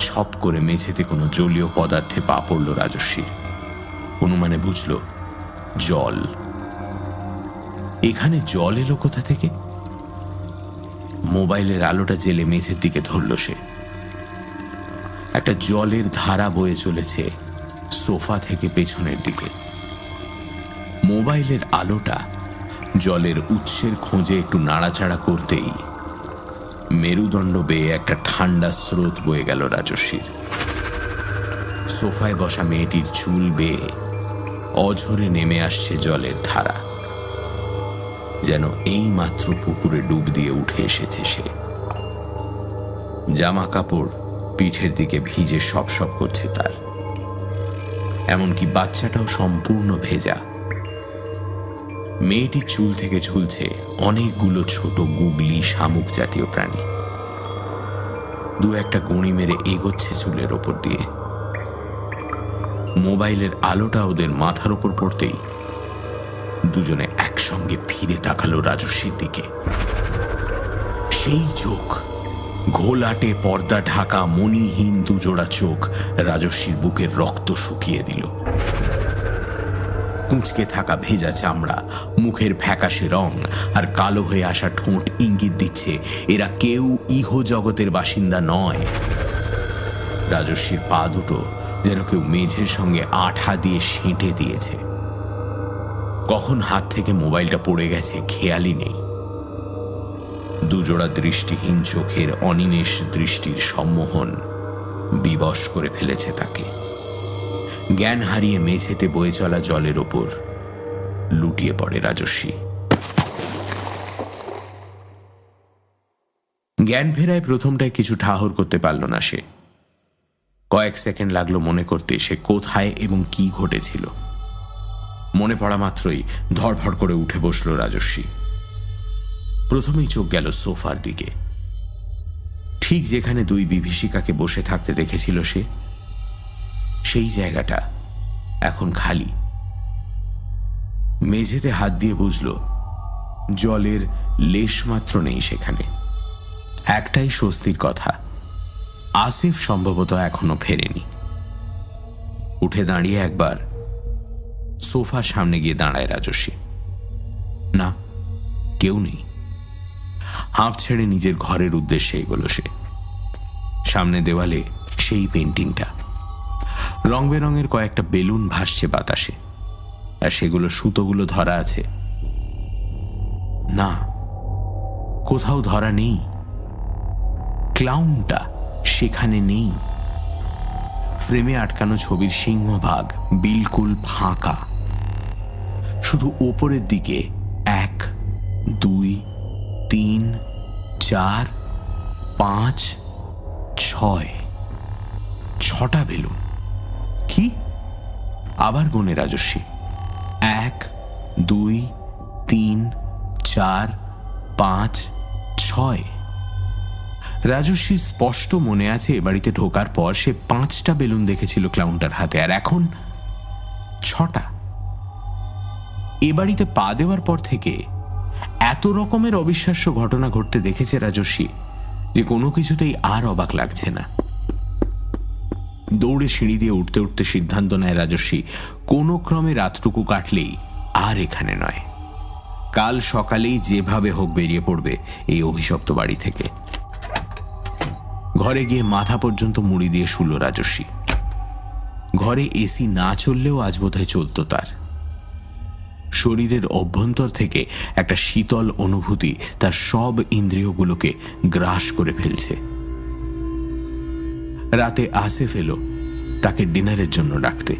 ছপ করে মেঝেতে কোনো জলীয় পদার্থে পা পড়ল রাজস্বীর। অনুমানে বুঝল জল। এখানে জল এলো কোথা থেকে? মোবাইলের আলোটা জেলে মেঝের দিকে ধরল সে। একটা জলের ধারা বয়ে চলেছে সোফা থেকে পেছনের দিকে। মোবাইলের আলোটা জলের উৎসের খোঁজে একটু নাড়াচাড়া করতেই মেরুদণ্ড বেয়ে একটা ঠান্ডা স্রোত বয়ে গেল রাজস্বীর। সোফায় বসা মেয়েটির চুল বেয়ে অঝরে নেমে আসছে জলের ধারা, যেন এই মাত্র পুকুরে ডুব দিয়ে উঠে এসেছে সে। জামা কাপড় পিঠের দিকে ভিজে সপ সপ করছে তার, এমনকি বাচ্চাটাও সম্পূর্ণ ভেজা। মেয়েটির চুল থেকে ঝুলছে অনেকগুলো ছোট গুগলি শামুক জাতীয় প্রাণী। দু একটা গুঁড়ি মেরে এগোচ্ছে চুলের ওপর দিয়ে। মোবাইলের আলোটা ওদের মাথার ওপর পড়তেই দুজনে একসঙ্গে ফিরে তাকালো রাজস্বীর দিকে। সেই চোখ, ঘোলাটে পর্দা ঢাকা মণিহীন দুজোড়া চোখ রাজস্বীর বুকের রক্ত শুকিয়ে দিল। কুঁচকে থাকা ভেজা চামড়া, মুখের ফ্যাকাশে রং আর কালো হয়ে আসা ঠোঁট ইঙ্গিত দিচ্ছে এরা কেউ ইহ জগতের বাসিন্দা নয়। রাজস্বীর পা দুটো যেন কেউ মেঝের সঙ্গে আঠা দিয়ে সেঁটে দিয়েছে। কখন হাত থেকে মোবাইলটা পড়ে গেছে খেয়ালই নেই। দুজোড়া দৃষ্টিহীন চোখের অনিমেষ দৃষ্টির সম্মোহন বিবশ করে ফেলেছে তাকে। জ্ঞান হারিয়ে মেঝেতে বয়ে চলা জলের ওপর লুটিয়ে পড়ে রাজস্বী। জ্ঞান ফেরায় প্রথমটায় কিছু ঠাহর করতে পারল না সে। কয়েক সেকেন্ড লাগলো মনে করতে সে কোথায় এবং কি ঘটেছিল। মনে পড়া মাত্রই ধড়ফড় করে উঠে বসল রাজস্বী। প্রথমেই চোখ গেল সোফার দিকে, ঠিক যেখানে দুই বিভীষিকাকে বসে থাকতে দেখেছিল সে। সেই জায়গাটা এখন খালি। মেঝেতে হাত দিয়ে বুঝল জলের লেশ মাত্র নেই সেখানে। একটাই স্বস্তির কথা, আসিফ সম্ভবত এখনো ফেরেনি। উঠে দাঁড়িয়ে একবার সোফার সামনে গিয়ে দাঁড়ায় রাজস্বী। না, কেউ নেই। হাঁপ ছেড়ে নিজের ঘরের উদ্দেশ্যে এগোলো সে। সামনে দেওয়ালে সেই পেন্টিংটা, রং বেরঙের কয়েকটা বেলুন ভাসছে বাতাসে, আর সেগুলো সুতোগুলো ধরা আছে। না, কোথাও ধরা নেই। ক্লাউনটা সেখানে নেই। ফ্রেমে আটকানো ছবির সিংহভাগ বিলকুল ফাঁকা। শুধু ওপরের দিকে 1, 2, 3, 4, 5, 6 6টা বেলুন। কি? আবার গুনে রাজস্বী। 1, 2, 3, 4, 5, 6। রাজস্বীর স্পষ্ট মনে আছে এ বাড়িতে ঢোকার পর সে 5টা বেলুন দেখেছিল ক্লাউনটার হাতে, আর এখন 6টা। এ বাড়িতে পা দেওয়ার পর থেকে এত রকমের অবিশ্বাস্য ঘটনা ঘটতে দেখেছে রাজস্বী যে কোনো কিছুতেই আর অবাক লাগছে না। দৌড়ে সিঁড়ি দিয়ে উঠতে উঠতে সিদ্ধান্ত নেয় রাজস্বী কোনো ক্রমে রাতটুকু কাটলেই আর এখানে নয়, কাল সকালেই যেভাবে হোক বেরিয়ে পড়বে এই অভিশপ্ত বাড়ি থেকে। ঘরে গিয়ে মাথা পর্যন্ত মুড়ি দিয়ে শুল রাজস্বী। ঘরে এসি না চললেও আজ বোধহয় চলত তার। শরীরের অভ্যন্তর থেকে একটা শীতল অনুভূতি তার সব ইন্দ্রিয়গুলোকে গ্রাস করে ফেলছে। রাতে আসিফ এলো তাকে ডিনারের জন্য ডাকতে।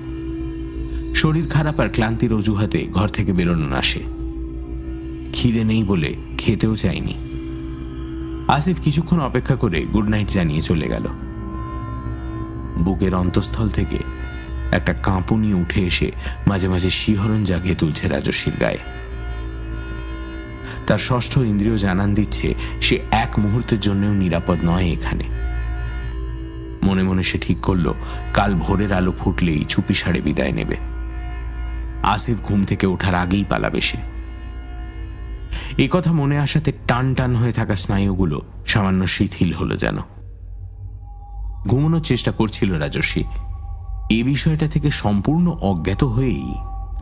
শরীর খারাপ আর ক্লান্তির অজুহাতে ঘর থেকে বেরোনো না সে। খিদে নেই বলে খেতেও চায়নি। আসিফ কিছুক্ষণ অপেক্ষা করে গুড নাইট জানিয়ে চলে গেল। বুকের অন্তঃস্থল থেকে একটা কাঁপুনি উঠে এসে মাঝে মাঝে শিহরণ জাগিয়ে তুলছে রাজস্বীর গায়ে। তার ষষ্ঠ ইন্দ্রিয় জানান দিচ্ছে সে এক মুহূর্তের জন্যও নিরাপদ নয় এখানে। মনে মনে সে ঠিক করলো কাল ভোরের আলো ফুটলেই চুপি সারে বিদায় নেবে। আসিফ ঘুম থেকে ওঠার আগেই পালাবে সে। এই কথা মনে আসাতে টান টান হয়ে থাকা স্নায়ুগুলো সামান্য শিথিল হলো যেন। ঘুমানোর চেষ্টা করছিল রাজস্বী এ বিষয়টা থেকে সম্পূর্ণ অজ্ঞাত হয়েই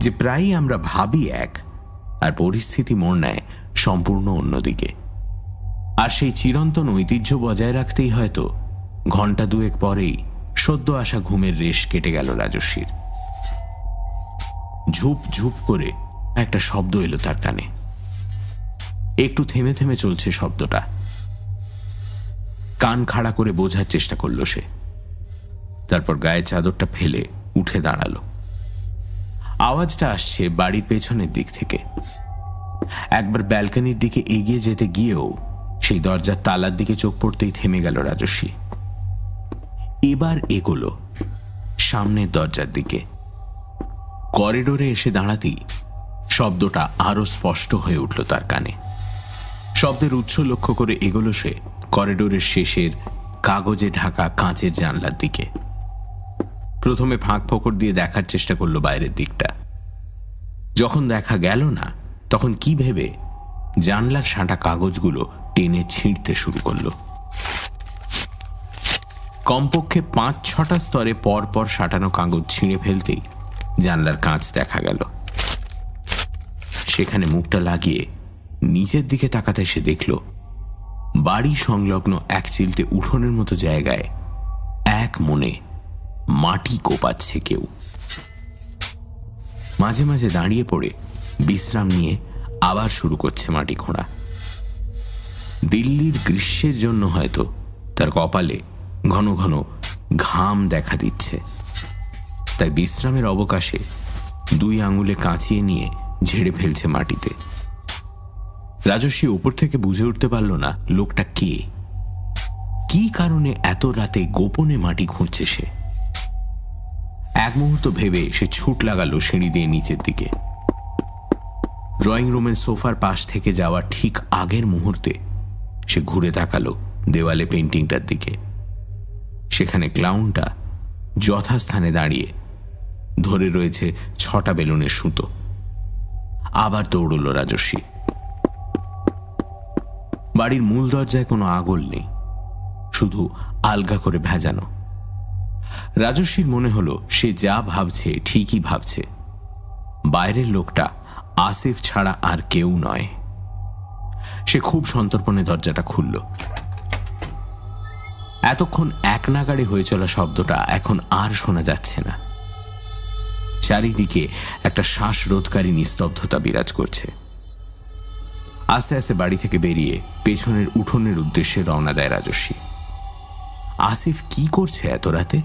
যে প্রায়ই আমরা ভাবি এক আর পরিস্থিতি মোড় নেয় সম্পূর্ণ অন্যদিকে। আর সেই চিরন্তন ঐতিহ্য বজায় রাখতেই হয়তো ঘন্টা দুয়েক পরেই সদ্য আসা ঘুমের রেশ কেটে গেল রাজস্বীর। ঝুপ ঝুপ করে একটা শব্দ এলো তার কানে। একটু থেমে থেমে চলছে শব্দটা। কান খাড়া করে বোঝার চেষ্টা করলো সে। তারপর গায়ে চাদরটা ফেলে উঠে দাঁড়ালো। আওয়াজটা আসছে বাড়ির পেছনের দিক থেকে। একবার ব্যালকনির দিকে এগিয়ে যেতে গিয়েও সেই দরজার তালার দিকে চোখ পড়তেই থেমে গেল রাজস্বী। এবার এগোলো সামনের দরজার দিকে। করিডোরে এসে দাঁড়াতেই শব্দটা আরো স্পষ্ট হয়ে উঠল তার কানে। শব্দের উৎস লক্ষ্য করে এগোলো সে করিডোরের শেষের কাগজে ঢাকা কাঁচের জানলার দিকে। প্রথমে ফাঁক ফোকর দিয়ে দেখার চেষ্টা করলো বাইরের দিকটা। যখন দেখা গেল না তখন কি ভেবে জানলার সাঁটা কাগজগুলো টেনে ছিঁড়তে শুরু করলো। কমপক্ষে 5-6টা স্তরে পর পর সাঁটানো কাগজ ছিঁড়ে ফেলতেই জানলার কাঁচ দেখা গেল। সেখানে মুখটা লাগিয়ে নিচের দিকে তাকাতে সে দেখল বাড়ি সংলগ্ন এক চিলতে উঠোনের মতো জায়গায় এক মনে মাটি কোপাচ্ছে কেউ। মাঝে মাঝে দাঁড়িয়ে পড়ে বিশ্রাম নিয়ে আবার শুরু করছে মাটি খোঁড়া। দিল্লির গ্রীষ্মের জন্য হয়তো তার কপালে ঘন ঘন ঘাম দেখা দিচ্ছে, তাই বিশ্রামের অবকাশে 2 আঙুলে কাঁচিয়ে নিয়ে ঝেড়ে ফেলছে মাটিতে। রাজস্বী উপর থেকে বুঝে উঠতে পারল না লোকটা কে, কি কারণে এত রাতে গোপনে মাটি খুঁড়ছে সে। এক মুহূর্ত ভেবে সে ছুট লাগালো সিঁড়ি দিয়ে নিচের দিকে। ড্রয়িং রুমের সোফার পাশ থেকে যাওয়ার ঠিক আগের মুহূর্তে সে ঘুরে তাকালো দেওয়ালে পেন্টিংটার দিকে। সেখানে ক্লাউনটা যথাস্থানে দাঁড়িয়ে ধরে রয়েছে 6টা বেলুনের সুতো। আবার দৌড়ল রাজস্বী। বাড়ির মূল দরজায় কোনো আগল নেই, শুধু আলগা করে ভেজানো। রাজস্বীর মনে হলো সে যা ভাবছে ঠিকই ভাবছে। বাইরের লোকটা আসিফ ছাড়া আর কেউ নয়। সে খুব সন্তর্পণে দরজাটা খুলল। এতক্ষণ এক নাগাড়ে হয়ে চলা শব্দটা এখন আর শোনা যাচ্ছে না। চারিদিকে একটা শ্বাসরোধকারী নিস্তব্ধতা বিরাজ করছে। আস্তে আস্তে বাড়ি থেকে বেরিয়ে পেছনের উঠোনের উদ্দেশ্যে রওনা দেয় রাজস্বী। আসিফ কি করছে এত রাতে?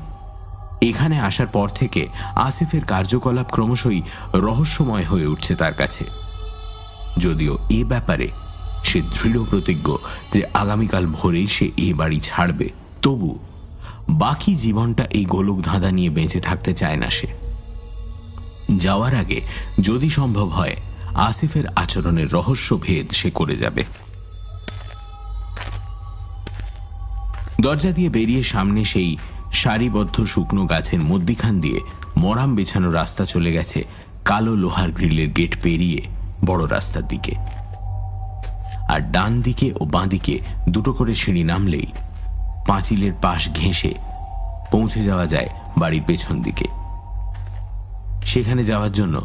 এখানে আসার পর থেকে আসিফের কার্যকলাপ ক্রমশই রহস্যময় হয়ে উঠছে তার কাছে। যদিও এ ব্যাপারে সে দৃঢ় প্রতিজ্ঞ যে আগামীকাল ভোরেই সে এ বাড়ি ছাড়বে। তবু বাকি জীবনটা এই গোলক ধাঁধা নিয়ে বেঁচে থাকতে চায় না সে। যাওয়ার আগে যদি সম্ভব হয় আসিফের আচরণের রহস্য ভেদ সে করে যাবে। দরজা দিয়ে বেরিয়ে সামনে সেই সারিবদ্ধ শুকনো গাছের মধ্যিখান দিয়ে মরাম বেছানো রাস্তা চলে গেছে কালো লোহার গ্রিলের গেট পেরিয়ে বড় রাস্তার দিকে। আর ডান দিকে ও বাঁ দিকে দুটো করে সিঁড়ি নামলেই পাঁচিলের পাশ ঘেঁষে পৌঁছে যাওয়া যায় বাড়ির পেছন দিকে। সেখানে যাওয়ার জন্য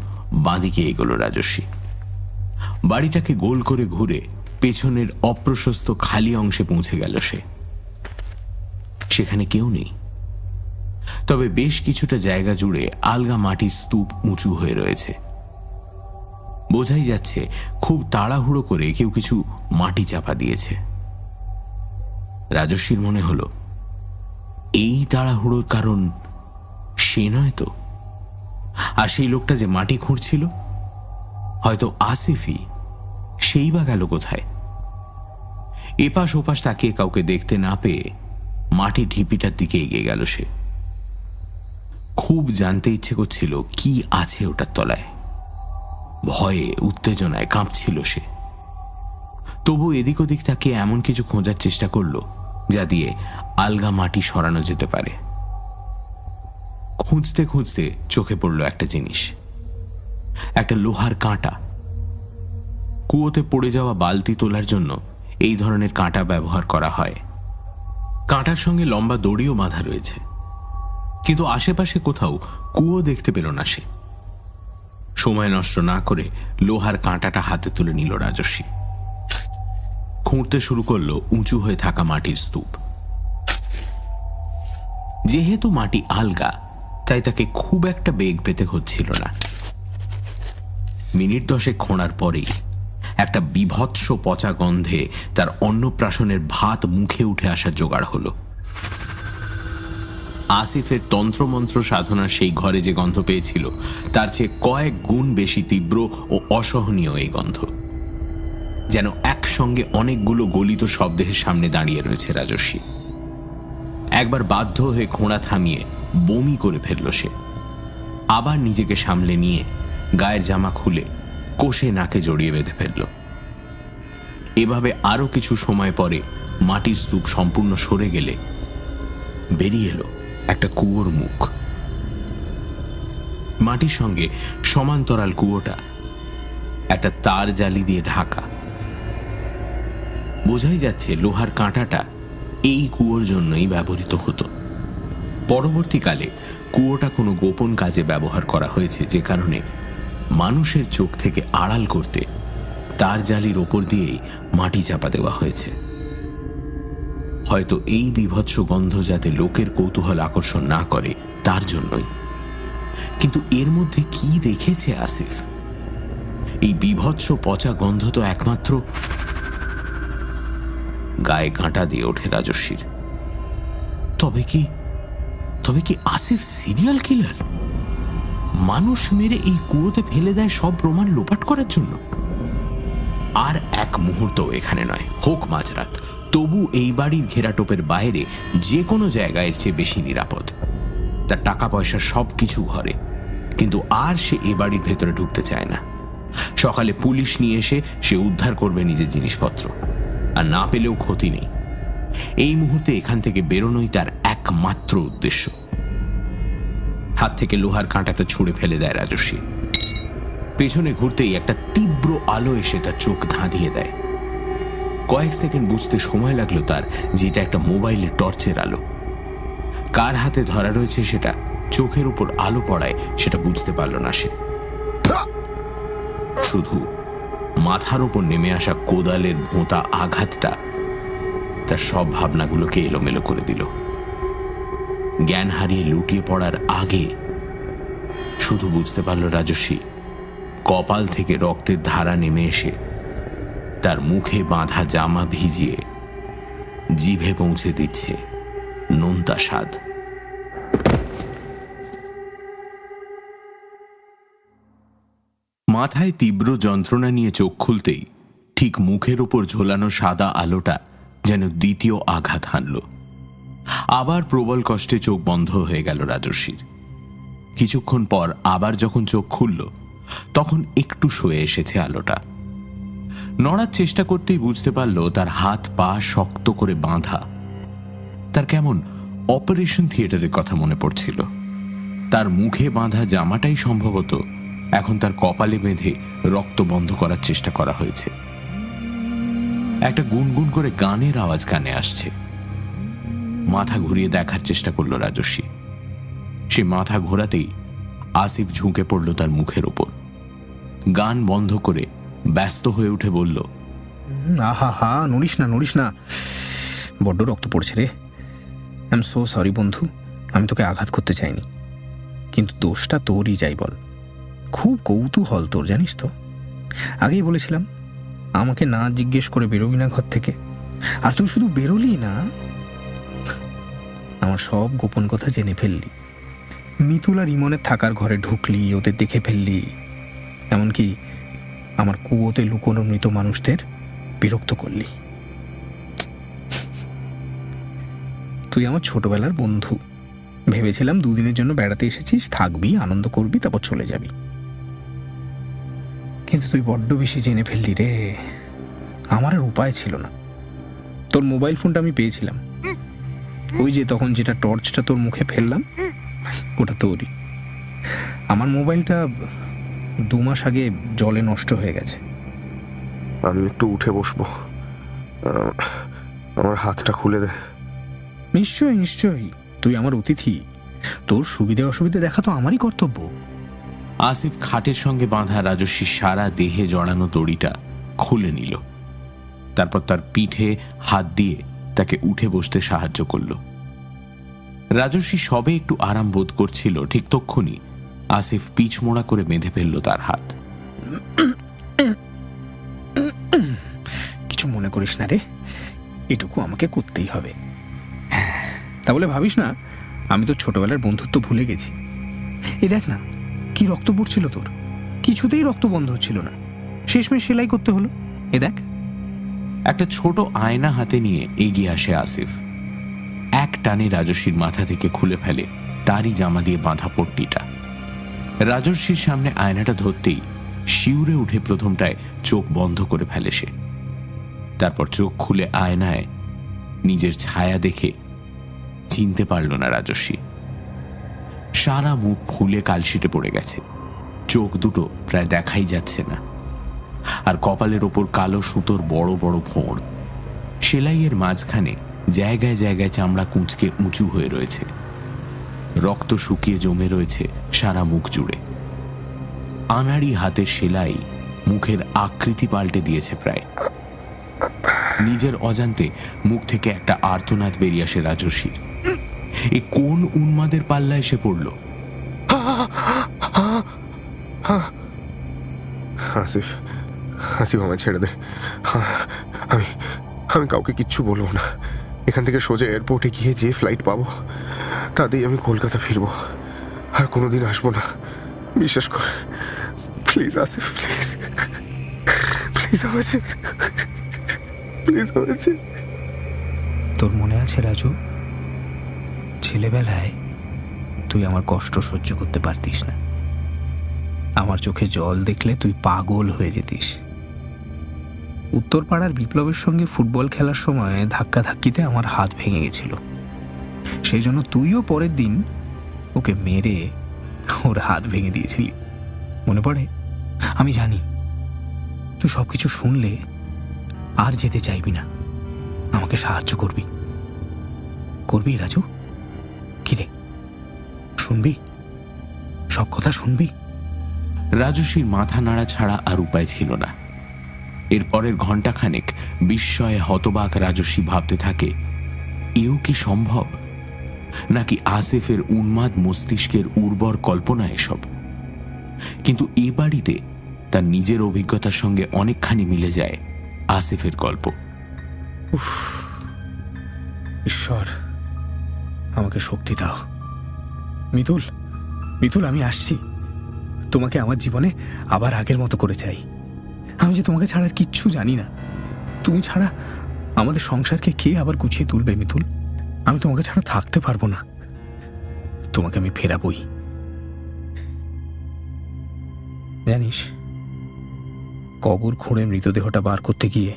বাঁ দিকে এগোলো রাজস্বী। বাড়িটাকে গোল করে ঘুরে পেছনের অপ্রশস্ত খালি অংশে পৌঁছে গেল সে। সেখানে কেউ নেই, তবে বেশ কিছুটা জায়গা জুড়ে আলগা মাটির স্তূপ উঁচু হয়ে রয়েছে। বোঝাই যাচ্ছে খুব তাড়াহুড়ো করে কেউ কিছু মাটি চাপা দিয়েছে। রাজস্বীর মনে হলো এই তাড়াহুড়োর কারণ সে নয় তো, আর সেই লোকটা যে মাটি খুঁড়ছিল হয়তো আসিফই। সেই বা গেল কোথায়? এপাশ ওপাশ তাকিয়ে কাউকে দেখতে না পেয়ে মাটি ঢিপিটার দিকে এগিয়ে গেল সে। খুব জানতে ইচ্ছে করছিল কি আছে ওটার তলায়। ভয়ে উত্তেজনায় কাঁপছিল সে। তবু এদিক ওদিক তাকিয়ে এমন কিছু খোঁজার চেষ্টা করল যা দিয়ে আলগা মাটি সরানো যেতে পারে। খুঁজতে খুঁজতে চোখে পড়ল একটা জিনিস, একটা লোহার কাঁটা। কুয়োতে পড়ে যাওয়া বালতি তোলার জন্য এই ধরনের কাঁটা ব্যবহার করা হয়। কাঁটার সঙ্গে লম্বা দড়িও বাঁধা রয়েছে, কিন্তু আশেপাশে কোথাও কুয়ো দেখতে পেল না সে। সময় নষ্ট না করে লোহার কাঁটাটা হাতে তুলে নিল রাজস্বী। খুঁড়তে শুরু করলো উঁচু হয়ে থাকা মাটির স্তূপ। যেহেতু মাটি আলগা, তাই তাকে খুব একটা বেগ পেতে হচ্ছিল না। মিনিট 10 খোঁড়ার পরেই একটা বিভৎস পচা গন্ধে তার অন্নপ্রাশনের ভাত মুখে উঠে আসার জোগাড় হলো। আসিফের তন্ত্রমন্ত্র সাধনার সেই ঘরে যে গন্ধ পেয়েছিল তার চেয়ে কয়েক গুণ বেশি তীব্র ও অসহনীয় এই গন্ধ। যেন একসঙ্গে অনেকগুলো গলিত শব্দের সামনে দাঁড়িয়ে রয়েছে রাজস্বী। একবার বাধ্য হয়ে খোঁড়া থামিয়ে বমি করে ফেলল সে। আবার নিজেকে সামলে নিয়ে গায়ের জামা খুলে কোষে নাকে জড়িয়ে বেঁধে ফেলল। এভাবে আরো কিছু সময় পরে মাটির স্তূপ সম্পূর্ণ সরে গেলে বেরিয়ে এলো একটা কুয়োর মুখ। মাটির সঙ্গে সমান্তরাল কুয়োটা একটা তার জালি দিয়ে ঢাকা। বোঝাই যাচ্ছে লোহার কাঁটাটা এই কুয়োর জন্যই ব্যবহৃত হতো। পরবর্তীকালে কুয়োটা কোনো গোপন কাজে ব্যবহার করা হয়েছে, যে কারণে মানুষের চোখ থেকে আড়াল করতে তার জালির ওপর দিয়েই মাটি চাপা দেওয়া হয়েছে। হয়তো এই বিভৎস গন্ধ যাতে লোকের কৌতূহল আকর্ষণ না করে তার জন্যই। কিন্তু এর মধ্যে কি দেখেছে আসিফ? এই বিভৎস পচা গন্ধ তো একমাত্র। গায়ে কাঁটা দিয়ে ওঠে রাজস্বীর। তবে কি আসিফ সিরিয়াল কিলার? মানুষ মেরে এই কুয়োতে ফেলে দেয় সব প্রমাণ লোপাট করার জন্য? আর এক মুহূর্ত এখানে নয়, হোক মাঝরাত, তবু এই বাড়ির ঘেরাটোপের বাইরে যে কোনো জায়গায় চেয়ে বেশি নিরাপদ। তার টাকা পয়সা সবকিছু ঘরে, কিন্তু আর সে এ বাড়ির ভেতরে ঢুকতে চায় না। সকালে পুলিশ নিয়ে এসে সে উদ্ধার করবে নিজের জিনিসপত্র, আর না পেলেও ক্ষতি নেই। এই মুহূর্তে এখান থেকে বেরোনোই তার একমাত্র উদ্দেশ্য। হাত থেকে লোহার কাঁটাটা ছুঁড়ে ফেলে দেয় রাজস্বী। পেছনে ঘুরতেই একটা তীব্র আলো এসে তার চোখ ধাঁধিয়ে দেয়। কয়েক সেকেন্ড বুঝতে সময় লাগলো তার যে এটা একটা মোবাইলের টর্চের আলো। কার হাতে ধরা রয়েছে সেটা চোখের উপর আলো পড়ায় সেটা বুঝতে পারল না সে। শুধু মাথার উপর নেমে আসা কোদালের ভোঁতা আঘাতটা তার সব ভাবনাগুলোকে এলোমেলো করে দিল। জ্ঞান হারিয়ে লুটিয়ে পড়ার আগে শুধু বুঝতে পারল রাজস্বী কপাল থেকে রক্তের ধারা নেমে এসে তার মুখে বাঁধা জামা ভিজিয়ে জিভে পৌঁছে দিচ্ছে নোনতা স্বাদ। মাথায় তীব্র যন্ত্রণা নিয়ে চোখ খুলতেই ঠিক মুখের উপর ঝোলানো সাদা আলোটা যেন দ্বিতীয় আঘাত হানল। আবার প্রবল কষ্টে চোখ বন্ধ হয়ে গেল রাজস্বীর। কিছুক্ষণ পর আবার যখন চোখ খুলল তখন একটু সয়ে এসেছে আলোটা। নড়ার চেষ্টা করতেই বুঝতে পারল তার হাত পা শক্ত করে বাঁধা। তার কেমন অপারেশন থিয়েটারের কথা মনে পড়ছিল। তার মুখে বাঁধা জামাটাই সম্ভবত এখন তার কপালে বেঁধে রক্ত বন্ধ করার চেষ্টা করা হয়েছে। একটা গুনগুন করে গানের আওয়াজ কানে আসছে। মাথা ঘুরিয়ে দেখার চেষ্টা করল রাজস্বী। সে মাথা ঘোরাতেই আসিফ ঝুঁকে পড়ল তার মুখের ওপর। গান বন্ধ করে ব্যস্ত হয়ে উঠে বলল, আহা হা, নড়িস না, বড্ড রক্ত পড়ছে রে। আই এম সো সরি বন্ধু, আমি তোকে আঘাত করতে চাইনি, কিন্তু দোষটা তোরই, যাই বল। খুব কৌতূহল তোর, জানিস তো। আগেই বলেছিলাম আমাকে না জিজ্ঞেস করে বেরোবি না ঘর থেকে, আর তুই শুধু বেরোলি না, আমার সব গোপন কথা জেনে ফেললি। মিতুল আর ইমনের থাকার ঘরে ঢুকলি, ওদের দেখে ফেললি, এমনকি আমার কুয়োতে লুকোনো মৃত মানুষদের বিরক্ত করলি। তুই আমার ছোটবেলার বন্ধু, ভেবেছিলাম দুদিনের জন্য বেড়াতে এসেছিস, থাকবি, আনন্দ করবি, তারপর চলে যাবি। কিন্তু তুই বড্ড বেশি জেনে ফেললি রে। আমার আর উপায় ছিল না। তোর মোবাইল ফোনটা আমি পেয়েছিলাম, ওই যে তখন যেটা টর্চটা তোর মুখে ফেললাম, ওটা তোরই। আমার মোবাইলটা 2 মাস আগে জলে নষ্ট হয়ে গেছে। আমি একটু উঠে বসবো, আমার হাতটা খুলে দে। নিশ্চয়ই, তুই আমার অতিথি, তোর সুবিধে অসুবিধে দেখা তো আমারই কর্তব্য। আসিফ খাটের সঙ্গে বাঁধা রাজস্বীর সারা দেহে জড়ানো দড়িটা খুলে নিল। তারপর তার পিঠে হাত দিয়ে তাকে উঠে বসতে সাহায্য করল। রাজস্বী সবে একটু আরাম বোধ করছিল, ঠিক তক্ষুনি আসিফ পিছ মোড়া করে বেঁধে ফেলল তার হাত। কিছু মনে করিস না রে, এটুকু আমাকে করতেই হবে। তা বলে ভাবিস না আমি তো ছোটবেলার বন্ধুত্ব ভুলে গেছি। এই দেখ না, কি রক্ত পড়ছিল তোর, কিছুতেই রক্ত বন্ধ হচ্ছিল না, শেষমেশ সেলাই করতে হলো। এ দেখ। একটা ছোট আয়না হাতে নিয়ে এগিয়ে আসে আসিফ। এক টানে রাজস্বীর মাথা থেকে খুলে ফেলে তারই জামা দিয়ে বাঁধা পট্টিটা। রাজস্বীর সামনে আয়নাটা ধরতেই শিউরে উঠে প্রথমটায় চোখ বন্ধ করে ফেলে সে। তারপর চোখ খুলে আয়নায় নিজের ছায়া দেখে চিনতে পারল না রাজস্বী। সারা মুখ ফুলে কালশিটে পড়ে গেছে, চোখ দুটো প্রায় দেখাই যাচ্ছে না, আর কপালের ওপর কালো সুতোর বড় বড় ফোঁড়। সেলাইয়ের মাঝখানে জায়গায় জায়গায় চামড়া কুঁচকে উঁচু হয়ে রয়েছে। রক্ত শুকিয়ে জমে রয়েছে সারা মুখ জুড়ে। আনাড়ি হাতের সেলাই মুখের আকৃতি পাল্টে দিয়েছে প্রায়। নিজের অজান্তে মুখ থেকে একটা আর্তনাদ বেরিয়ে আসে রাজস্বীর। এ কোন উন্মাদের পাল্লা এসে পড়ল? আসিফ, আমায় ছেড়ে দে। আমি কাউকে কিচ্ছু বলবো না। এখান থেকে সোজা এয়ারপোর্টে গিয়ে যে ফ্লাইট পাবো তাতেই আমি কলকাতা ফিরবো, আর কোনোদিন আসবো না, বিশ্বাস কর। প্লিজ আসিফ, প্লিজ আমাকে। তোর মনে আছে রাজু, ছেলেবেলায় তুই আমার কষ্ট সহ্য করতে পারতিস না। আমার চোখে জল দেখলে তুই পাগল হয়ে যেতিস। উত্তরপাড়ার বিপ্লবের সঙ্গে ফুটবল খেলার সময় ধাক্কাধাক্কিতে আমার হাত ভেঙে গেছিল। সেই জন্য তুইও পরের দিন ওকে মেরে ওর হাত ভেঙে দিয়েছিলি, মনে পড়ে? আমি জানি তুই সবকিছু শুনলে আর যেতে চাইবি না, আমাকে সাহায্য করবি রাজু? কিরে, শুনবি? সব কথা শুনবি? রাজস্বীর মাথা নাড়া ছাড়া আর উপায় ছিল না। এরপরের ঘণ্টাখানেক বিস্ময়ে হতবাক রাজস্বী ভাবতে থাকে, এও কি সম্ভব, নাকি আসিফের উন্মাদ মস্তিষ্কের উর্বর কল্পনা এসব? কিন্তু এ বাড়িতে তার নিজের অভিজ্ঞতার সঙ্গে অনেকখানি মিলে যায় আসিফের গল্প। ঈশ্বর, আমাকে শক্তি দাও। মিতুল, আমি আসছি। তোমাকে আমার জীবনে আবার আগের মতো করে চাই। আমি যে তোমাকে ছাড়া আর কিচ্ছু জানি না। তুমি ছাড়া আমাদের সংসারকে কে আবার গুছিয়ে তুলবে মিতুল? আমি তোমাকে ছাড়া থাকতে পারবো না। তোমাকে আমি ফেরাবই। জানিস, কবর খুঁড়ে মৃতদেহটা বার করতে গিয়ে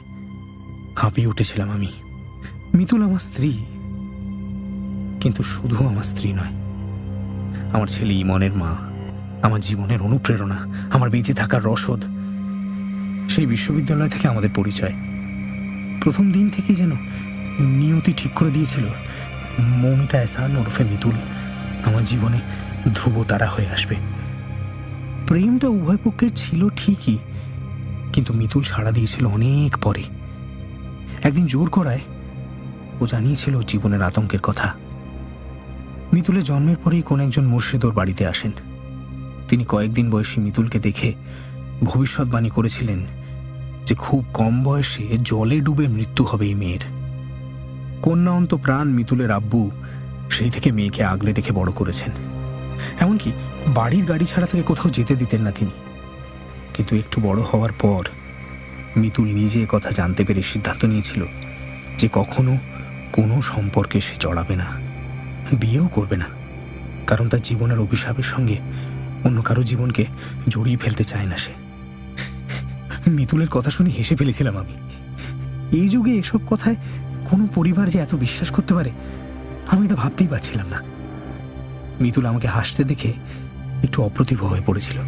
হাঁপিয়ে উঠেছিলাম আমি। মিতুল আমার স্ত্রী, কিন্তু শুধু আমার স্ত্রী নয়, আমার ছেলে ইমনের মা, আমার জীবনের অনুপ্রেরণা, আমার বেঁচে থাকার রসদ। সেই বিশ্ববিদ্যালয় থেকে আমাদের পরিচয়। প্রথম দিন থেকে যেন নিয়তি ঠিক করে দিয়েছিল মৌমিতা এহসান ওরফে মিতুল আমার জীবনে ধ্রুবতারা হয়ে আসবে। প্রেমটা উভয় পক্ষের ছিল ঠিকই, কিন্তু মিতুল সাড়া দিয়েছিল অনেক পরে। একদিন জোর করায় ও জানিয়েছিল জীবনের আতঙ্কের কথা। মিতুলের জন্মের পরেই কোন একজন মুর্শিদ ওর বাড়িতে আসেন। তিনি কয়েকদিন বয়সী মিতুলকে দেখে ভবিষ্যৎবাণী করেছিলেন যে খুব কম বয়সে জলে ডুবে মৃত্যু হবে এই মেয়ের। কন্যা অন্ত প্রাণ মিতুলের আব্বু সেই থেকে মেয়েকে আগলে রেখে বড় করেছেন। এমনকি বাড়ির গাড়ি ছাড়া থেকে কোথাও যেতে দিতেন না তিনি। কিন্তু একটু বড় হওয়ার পর মিতুল নিজে কথা জানতে পেরে সিদ্ধান্ত নিয়েছিল যে কখনো কোনো সম্পর্কে সে জড়াবে না, বিয়েও করবে না, কারণ তার জীবনের অভিশাপের সঙ্গে অন্য কারো জীবনকে জড়িয়ে ফেলতে চায় না সে। মিতুলের কথা শুনে হেসে ফেলেছিলাম আমি। এই যুগে এসব কথায় কোনো পরিবার যে এত বিশ্বাস করতে পারে আমি এটা ভাবতেই পারছিলাম না। মিতুল আমাকে হাসতে দেখে একটু অপ্রতিভ হয়ে পড়েছিল।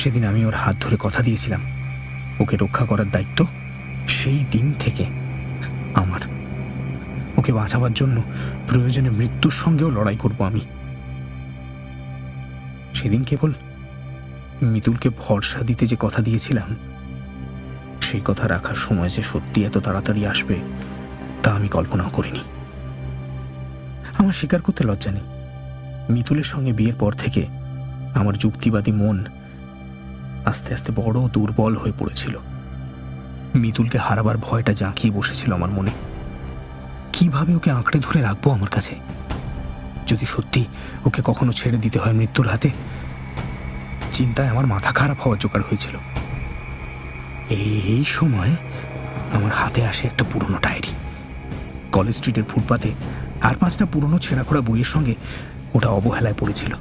সেদিন আমি ওর হাত ধরে কথা দিয়েছিলাম ওকে রক্ষা করার দায়িত্ব সেই দিন থেকে আমার। ওকে বাঁচাবার জন্য প্রয়োজনে মৃত্যুর সঙ্গেও লড়াই করব আমি। সেদিন কেবল মিতুলকে ভরসা দিতে যে কথা দিয়েছিলাম, সেই কথা রাখার সময় যে সত্যি এত তাড়াতাড়ি আসবে তা আমি কল্পনাও করিনি। আমার স্বীকার করতে লজ্জা নেই, মিতুলের সঙ্গে বিয়ের পর থেকে আমার যুক্তিবাদী মন আস্তে আস্তে বড় দুর্বল হয়ে পড়েছিল। মিতুলকে হারাবার ভয়টা জাঁকিয়ে বসেছিল আমার মনে। কিভাবে ওকে আঁকড়ে ধরে রাখবো আমার কাছে? যদি সত্যি ওকে কখনো ছেড়ে দিতে হয় মৃত্যুর হাতে, চিন্তায় আমার মাথা খারাপ হওয়ার জোগাড় হয়েছিল। এই সময় আমার হাতে আসে একটা পুরনো ডায়েরি। কলেজ স্ট্রিটের ফুটপাতে আর 5টা পুরনো ছেঁড়াখোড়া বইয়ের সঙ্গে ওটা অবহেলায় পড়েছিল।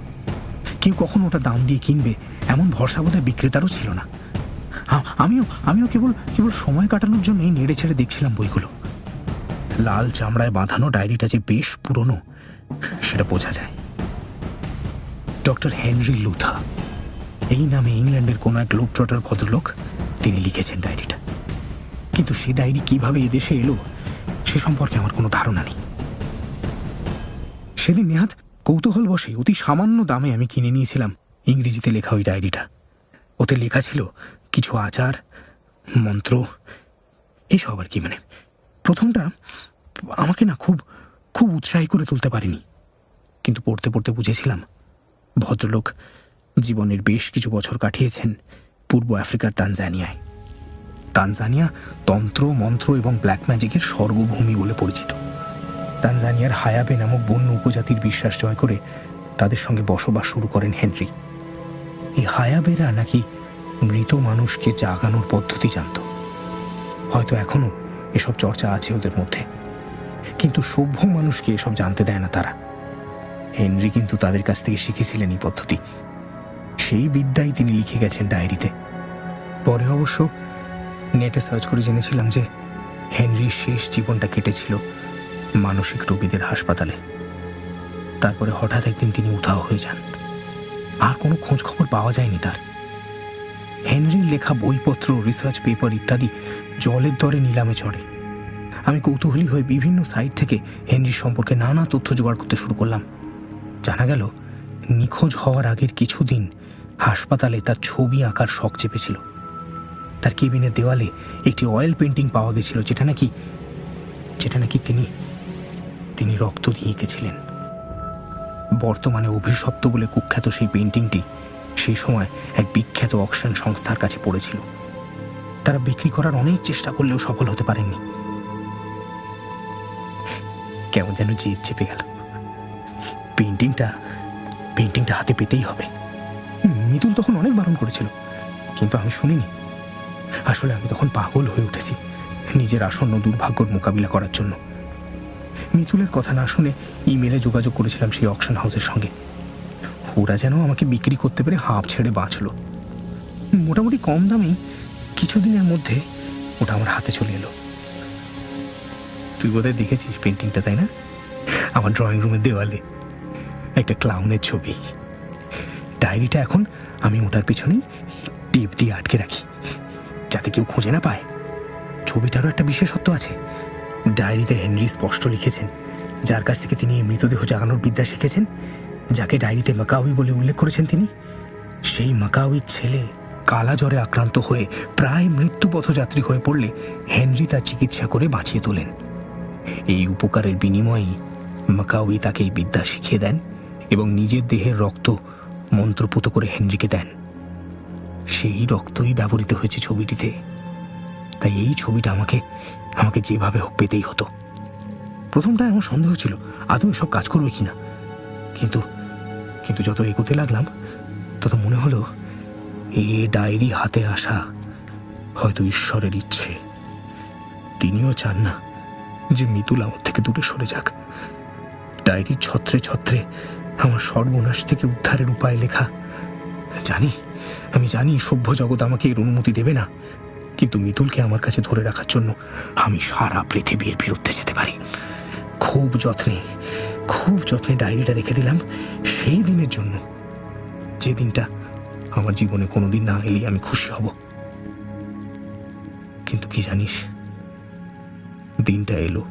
কেউ কখন ওটা দাম দিয়ে কিনবে এমন ভরসা বোধহয় বিক্রেতারও ছিল না। আমিও কেবল সময় কাটানোর জন্যই নেড়ে ছেড়ে দেখছিলাম বইগুলো। লাল চামড়ায় বাঁধানো ডায়েরিটা যে বেশ পুরনো সেটা বোঝা যায়। ডক্টর হেনরি লুথা এই নামে ইংল্যান্ডের কোনো এক গ্লোবট্রটার ভদ্রলোক তিনি লিখেছেন ডায়েরিটা। কিন্তু সে ডায়েরি কিভাবে এদেশে এলো সে সম্পর্কে আমার কোনো ধারণা নেই। সেদিন নেহাত কৌতূহল বসে অতি সামান্য দামে আমি কিনে নিয়েছিলাম ইংরেজিতে লেখা ওই ডায়েরিটা। ওতে লেখা ছিল কিছু আচার মন্ত্র এইসব আর কি। মানে প্রথমটা আমাকে না খুব উৎসাহী করে তুলতে পারিনি, কিন্তু পড়তে পড়তে বুঝেছিলাম ভদ্রলোক জীবনের বেশ কিছু বছর কাটিয়েছেন পূর্ব আফ্রিকার তানজানিয়ায়। তানজানিয়া তন্ত্র মন্ত্র এবং ব্ল্যাক ম্যাজিকের স্বর্গভূমি বলে পরিচিত। তানজানিয়ার হায়াবে নামক বন্য উপজাতির বিশ্বাস জয় করে তাদের সঙ্গে বসবাস শুরু করেন হেনরি। এই হায়াবেরা নাকি মৃত মানুষকে জাগানোর পদ্ধতি জানত। হয়তো এখনো এসব চর্চা আছে ওদের মধ্যে, কিন্তু সভ্য মানুষকে এসব জানতে দেয় না তারা। হেনরি কিন্তু তাদের কাছ থেকে শিখেছিলেন এই পদ্ধতি। সেই বিদ্যাই তিনি লিখে গেছেন ডায়েরিতে। পরে অবশ্য নেটে সার্চ করে জেনেছিলাম যে হেনরির শেষ জীবনটা কেটেছিল মানসিক রোগীদের হাসপাতালে। তারপরে হঠাৎ একদিন তিনি উধাও হয়ে যান, আর কোনো খোঁজ খবর পাওয়া যায়নি তার। হেনরির লেখা বইপত্র, রিসার্চ পেপার ইত্যাদি জলের দরে নিলামে চড়ে। আমি কৌতূহলী হয়ে বিভিন্ন সাইট থেকে হেনরির সম্পর্কে নানা তথ্য জোগাড় করতে শুরু করলাম। জানা গেল নিখোঁজ হওয়ার আগের কিছুদিন হাসপাতালে তার ছবি আঁকার শখ চেপেছিল। তার কেবিনের দেওয়ালে একটি অয়েল পেন্টিং পাওয়া গেছিল, যেটা নাকি তিনি রক্ত দিয়ে এঁকেছিলেন। বর্তমানে অভিশপ্ত বলে কুখ্যাত সেই পেন্টিংটি সেই সময় এক বিখ্যাত অকশন সংস্থার কাছে পড়েছিল। তারা বিক্রি করার অনেক চেষ্টা করলেও সফল হতে পারেননি। কেমন যেন জেদ চেপে গেল। পেন্টিংটা হাতে পেতেই হবে। মিতুল তখন অনেক বারণ করেছিল, কিন্তু আমি শুনিনি। আসলে আমি তখন পাগল হয়ে উঠেছি নিজের আসন্ন দুর্ভাগ্যর মোকাবিলা করার জন্য। মিতুলের কথা না শুনে ইমেলে যোগাযোগ করেছিলাম সেই অকশন হাউসের সঙ্গে। ওরা যেন আমাকে বিক্রি করতে পেরে হাঁপ ছেড়ে বাঁচল। মোটামুটি কম দামেই কিছুদিনের মধ্যে ওটা আমার হাতে চলে এলো। তুই বোধহয় দেখেছিস পেন্টিংটা, তাই না? আমার ড্রয়িং রুমের দেওয়ালে একটা ক্লাউনের ছবি। ডায়েরিটা এখন আমি ওটার পিছনেই টেপ দিয়ে আটকে রাখি, যাতে কেউ খুঁজে না পায়। ছবিটারও একটা বিশেষত্ব আছে। ডায়েরিতে হেনরি স্পষ্ট লিখেছেন, যার কাছ থেকে তিনি এই মৃতদেহ জাগানোর বিদ্যা শিখেছেন, যাকে ডায়েরিতে মাকাউই বলে উল্লেখ করেছেন তিনি, সেই মাকাউইর ছেলে কালা জ্বরে আক্রান্ত হয়ে প্রায় মৃত্যুপথযাত্রী হয়ে পড়লে হেনরি তার চিকিৎসা করে বাঁচিয়ে তোলেন। এই উপকারের বিনিময়েই মাকাউই তাকে এই বিদ্যা শিখিয়ে দেন এবং নিজের দেহের রক্ত মন্ত্রপুত করে হেনরিকে দেন। সেই রক্তই ব্যবহৃত হয়েছে ছবিটিতে। তাই এই ছবিটা আমাকে যেভাবে হোক পেতেই হতো। প্রথমটায় আমার সন্দেহ ছিল আদৌ সব কাজ করবে কিনা, কিন্তু যত এগোতে লাগলাম তত মনে হলো এ ডায়েরি হাতে আসা হয়তো ঈশ্বরের ইচ্ছে। তিনিও চান না যে মিতুল আমার থেকে দূরে সরে যাক। ডায়েরির ছত্রে ছত্রে আমার সর্বনাশ থেকে উদ্ধারের উপায় লেখা। আমি জানি সভ্য জগৎ আমাকে এর অনুমতি দেবে না, কিন্তু মিতুলকে আমার কাছে ধরে রাখার জন্য আমি সারা পৃথিবীর বিরুদ্ধে যেতে পারি। খুব যত্নে ডায়েরিটা রেখে দিলাম সেই দিনের জন্য, যে দিনটা আমার জীবনে কোনোদিন না এলেই আমি খুশি হব। কিন্তু কি জানিস, দিনটা এলো।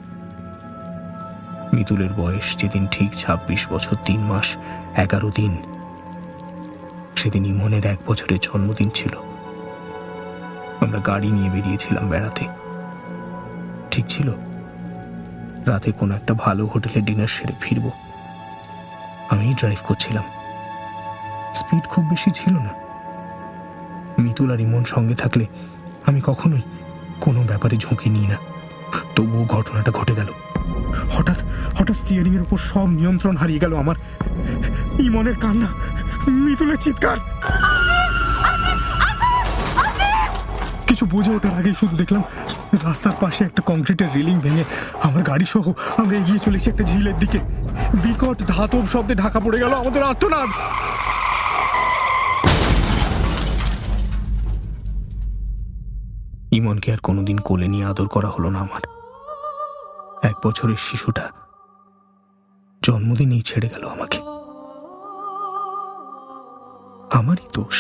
মিতুলের বয়স যেদিন ঠিক 26 বছর 3 মাস 11 দিন, সেদিন ইমনের 1 বছরের জন্মদিন ছিল। আমরা গাড়ি নিয়ে বেরিয়েছিলাম বেড়াতে। ঠিক ছিল রাতে কোনো একটা ভালো হোটেলে ডিনার সেরে ফিরব। আমি ড্রাইভ করছিলাম, স্পিড খুব বেশি ছিল না। মিতুল আর ইমন সঙ্গে থাকলে আমি কখনোই কোনো ব্যাপারে ঝুঁকি নিই না। তবুও ঘটনাটা ঘটে গেল। হঠাৎ স্টিয়ারিং এর উপর সব নিয়ন্ত্রণ হারিয়ে গেল আমার। ইমনের কান্না, মিতুলের চিৎকার, কিছু বুঝে ওঠার আগেই শুধু দেখলাম রাস্তার পাশে একটা কংক্রিটের রেলিং ভেঙে আমার গাড়ি সহ আমরা এগিয়ে চলেছি একটা ঝিলের দিকে। বিকট ধাতব শব্দে ঢাকা পড়ে গেল আমাদের আর্তনাদ। ইমনকে আর কোনোদিন কোলে নিয়ে আদর করা হলো না আমার। 1 বছরের শিশুটা জন্মদিনেই ছেড়ে গেল আমাকে। আমারই দোষ,